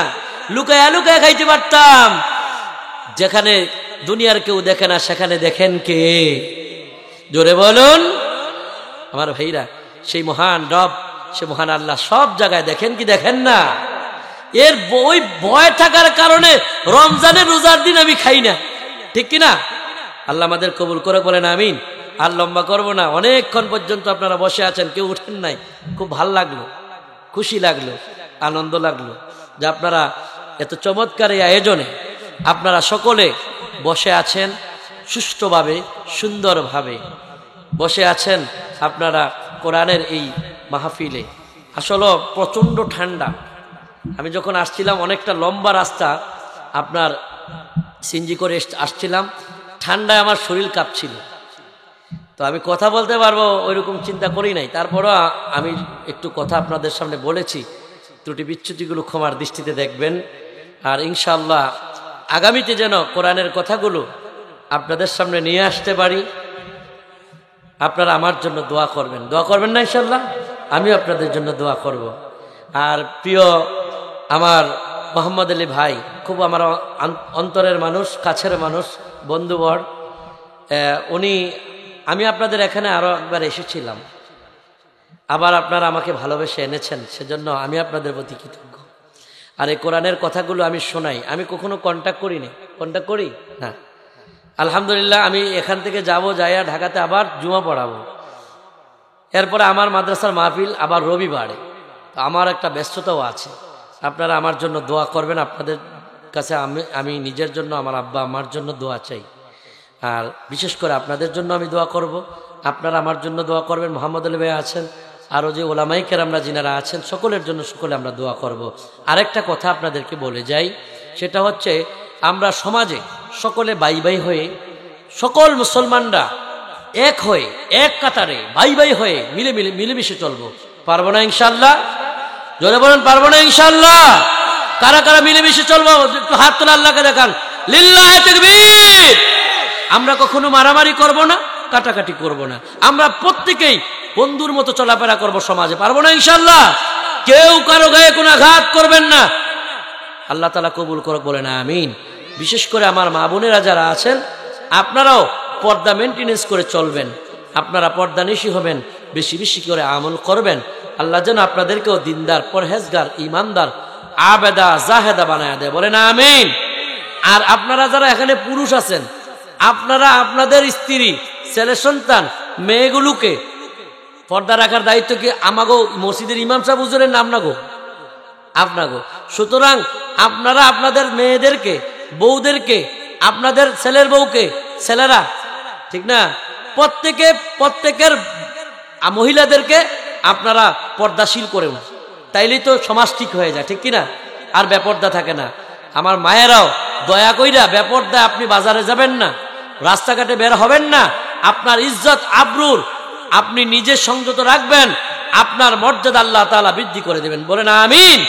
লুকায়া লুকায়া খাইতে পারতাম। যেখানে দুনিয়ার কেউ দেখে না, সেখানে দেখেন কে? জোরে বলুন আমার ভাইরা। সেই মহান রব, সে মহান আল্লাহ সব জায়গায় দেখেন কি দেখেন না? এর ওই ভয় থাকার কারণে রমজানের রোজার দিন আমি খাই না, ঠিক কিনা? আল্লাহ আমাদের কবুল করে, বলেন আমিন। আর লম্বা করবো না, অনেকক্ষণ পর্যন্ত আপনারা বসে আছেন, কেউ উঠেন নাই। খুব ভাল লাগলো, খুশি লাগলো, আনন্দ লাগলো যে আপনারা এত চমৎকার এই আয়োজনে আপনারা সকলে বসে আছেন, সুষ্ঠুভাবে সুন্দরভাবে বসে আছেন আপনারা কোরআনের এই মাহফিলে। আসলে প্রচণ্ড ঠান্ডা। আমি যখন আসছিলাম, অনেকটা লম্বা রাস্তা, আপনার সিনজি করে আসছিলাম, ঠান্ডায় আমার শরীর কাঁপছিল। তো আমি কথা বলতে পারবো ওইরকম চিন্তা করি নাই। তারপরও আমি একটু কথা আপনাদের সামনে বলেছি। ত্রুটি বিচ্যুতিগুলো ক্ষমার দৃষ্টিতে দেখবেন। আর ইনশাআল্লাহ আগামীতে যেন কোরআনের কথাগুলো আপনাদের সামনে নিয়ে আসতে পারি। আপনারা আমার জন্য দোয়া করবেন, দোয়া করবেন না ইনশাআল্লাহ? আমিও আপনাদের জন্য দোয়া করব। আর প্রিয় আমার মোহাম্মদ আলী ভাই, খুব আমার অন্তরের মানুষ, কাছের মানুষ, বন্ধুবর, উনি আমি আপনাদের এখানে আরো একবার এসেছিলাম, আবার আপনারা আমাকে ভালোবেসে এনেছেন, সেজন্য আমি আপনাদের প্রতি কৃতজ্ঞ। আর এই কোরআনের কথাগুলো আমি শোনাই, আমি কখনো কন্ট্যাক্ট করিনি। কন্ট্যাক্ট করি না? আলহামদুলিল্লাহ, আমি এখান থেকে যাবো, যাইয়া ঢাকাতে আবার জুমা পড়াবো, এরপরে আমার মাদ্রাসার মাহফিল আবার রবিবারে। আমার একটা ব্যস্ততাও আছে। আপনারা আমার জন্য দোয়া করবেন। আপনাদের কাছে আমি নিজের জন্য, আমার আব্বা আমার জন্য দোয়া চাই, আর বিশেষ করে আপনাদের জন্য আমি দোয়া করব। আপনারা আমার জন্য দোয়া করবেন। মোহাম্মদ আলী ভাই আছেন, আরও যে ওলামাই কেরামরা যিনারা আছেন, সকলের জন্য সকলে আমরা দোয়া করব। আরেকটা কথা আপনাদেরকে বলে যাই, সেটা হচ্ছে আমরা সমাজে সকলে ভাই ভাই হয়ে, সকল মুসলমানরা এক হয়ে, এক কাতারে ভাই ভাই হয়ে মিলেমিশে চলবো। পারবো না ইনশাআল্লাহ? জোরে বলেন, পারবো না ইনশাআল্লাহ? কারা কারা মিলেমিশে চলবো একটু হাত তোলা, আল্লাহকে দেখান। লিল্লাহি তাকবীর। আমরা কখনো মারামারি করব না, কাটাকাটি করব না, আমরা প্রত্যেকেই বন্ধুর মতো চলাফেরা করব সমাজে। পারবো না ইনশাআল্লাহ? কেউ কারো গায়ে কোনো আঘাত করবেন না। আল্লাহ তাআলা কবুল করুক, বলেন আমিন। বিশেষ করে আমার মা বোনেরা যারা আছেন, আপনারাও পর্দা মেনটেনেন্স করে চলবেন। আপনারা পর্দানিশী হবেন, বেশি বেশি করে আমল করবেন। আল্লাহ যেন আপনাদেরকেও দিনদার, পরহেজগার, ইমানদার, আবেদা, জাহেদা বানায় দেয়, বলেন আমিন। আর আপনারা যারা এখানে পুরুষ আছেন, আপনারা আপনাদের স্ত্রী, ছেলে সন্তান, মেয়েগুলোকে পর্দা রাখার দায়িত্ব কি আমাগো মসজিদের ইমাম সাহেব হুজুরের নাম না গো? আপনাগো। সুতরাং আপনারা আপনাদের মেয়েদেরকে, বউদেরকে, আপনাদের ছেলের বউকে, ছেলেরা, ঠিক না, প্রত্যেকের মহিলাদেরকে আপনারা পর্দাশীল করেন, তাইলেই তো সমাজ ঠিক হয়ে যায়, ঠিক কিনা? আর বেপর্দা থাকে না। আমার মায়েরাও দয়া কইরা, বেপর্দা আপনি বাজারে যাবেন না, রাস্তাঘাটে বের হবেন না। আপনার ইজ্জত আবরুর আপনি নিজে সংযত রাখবেন, আপনার মর্যাদা আল্লাহ তাআলা বৃদ্ধি করে দেবেন, বলেন আমিন।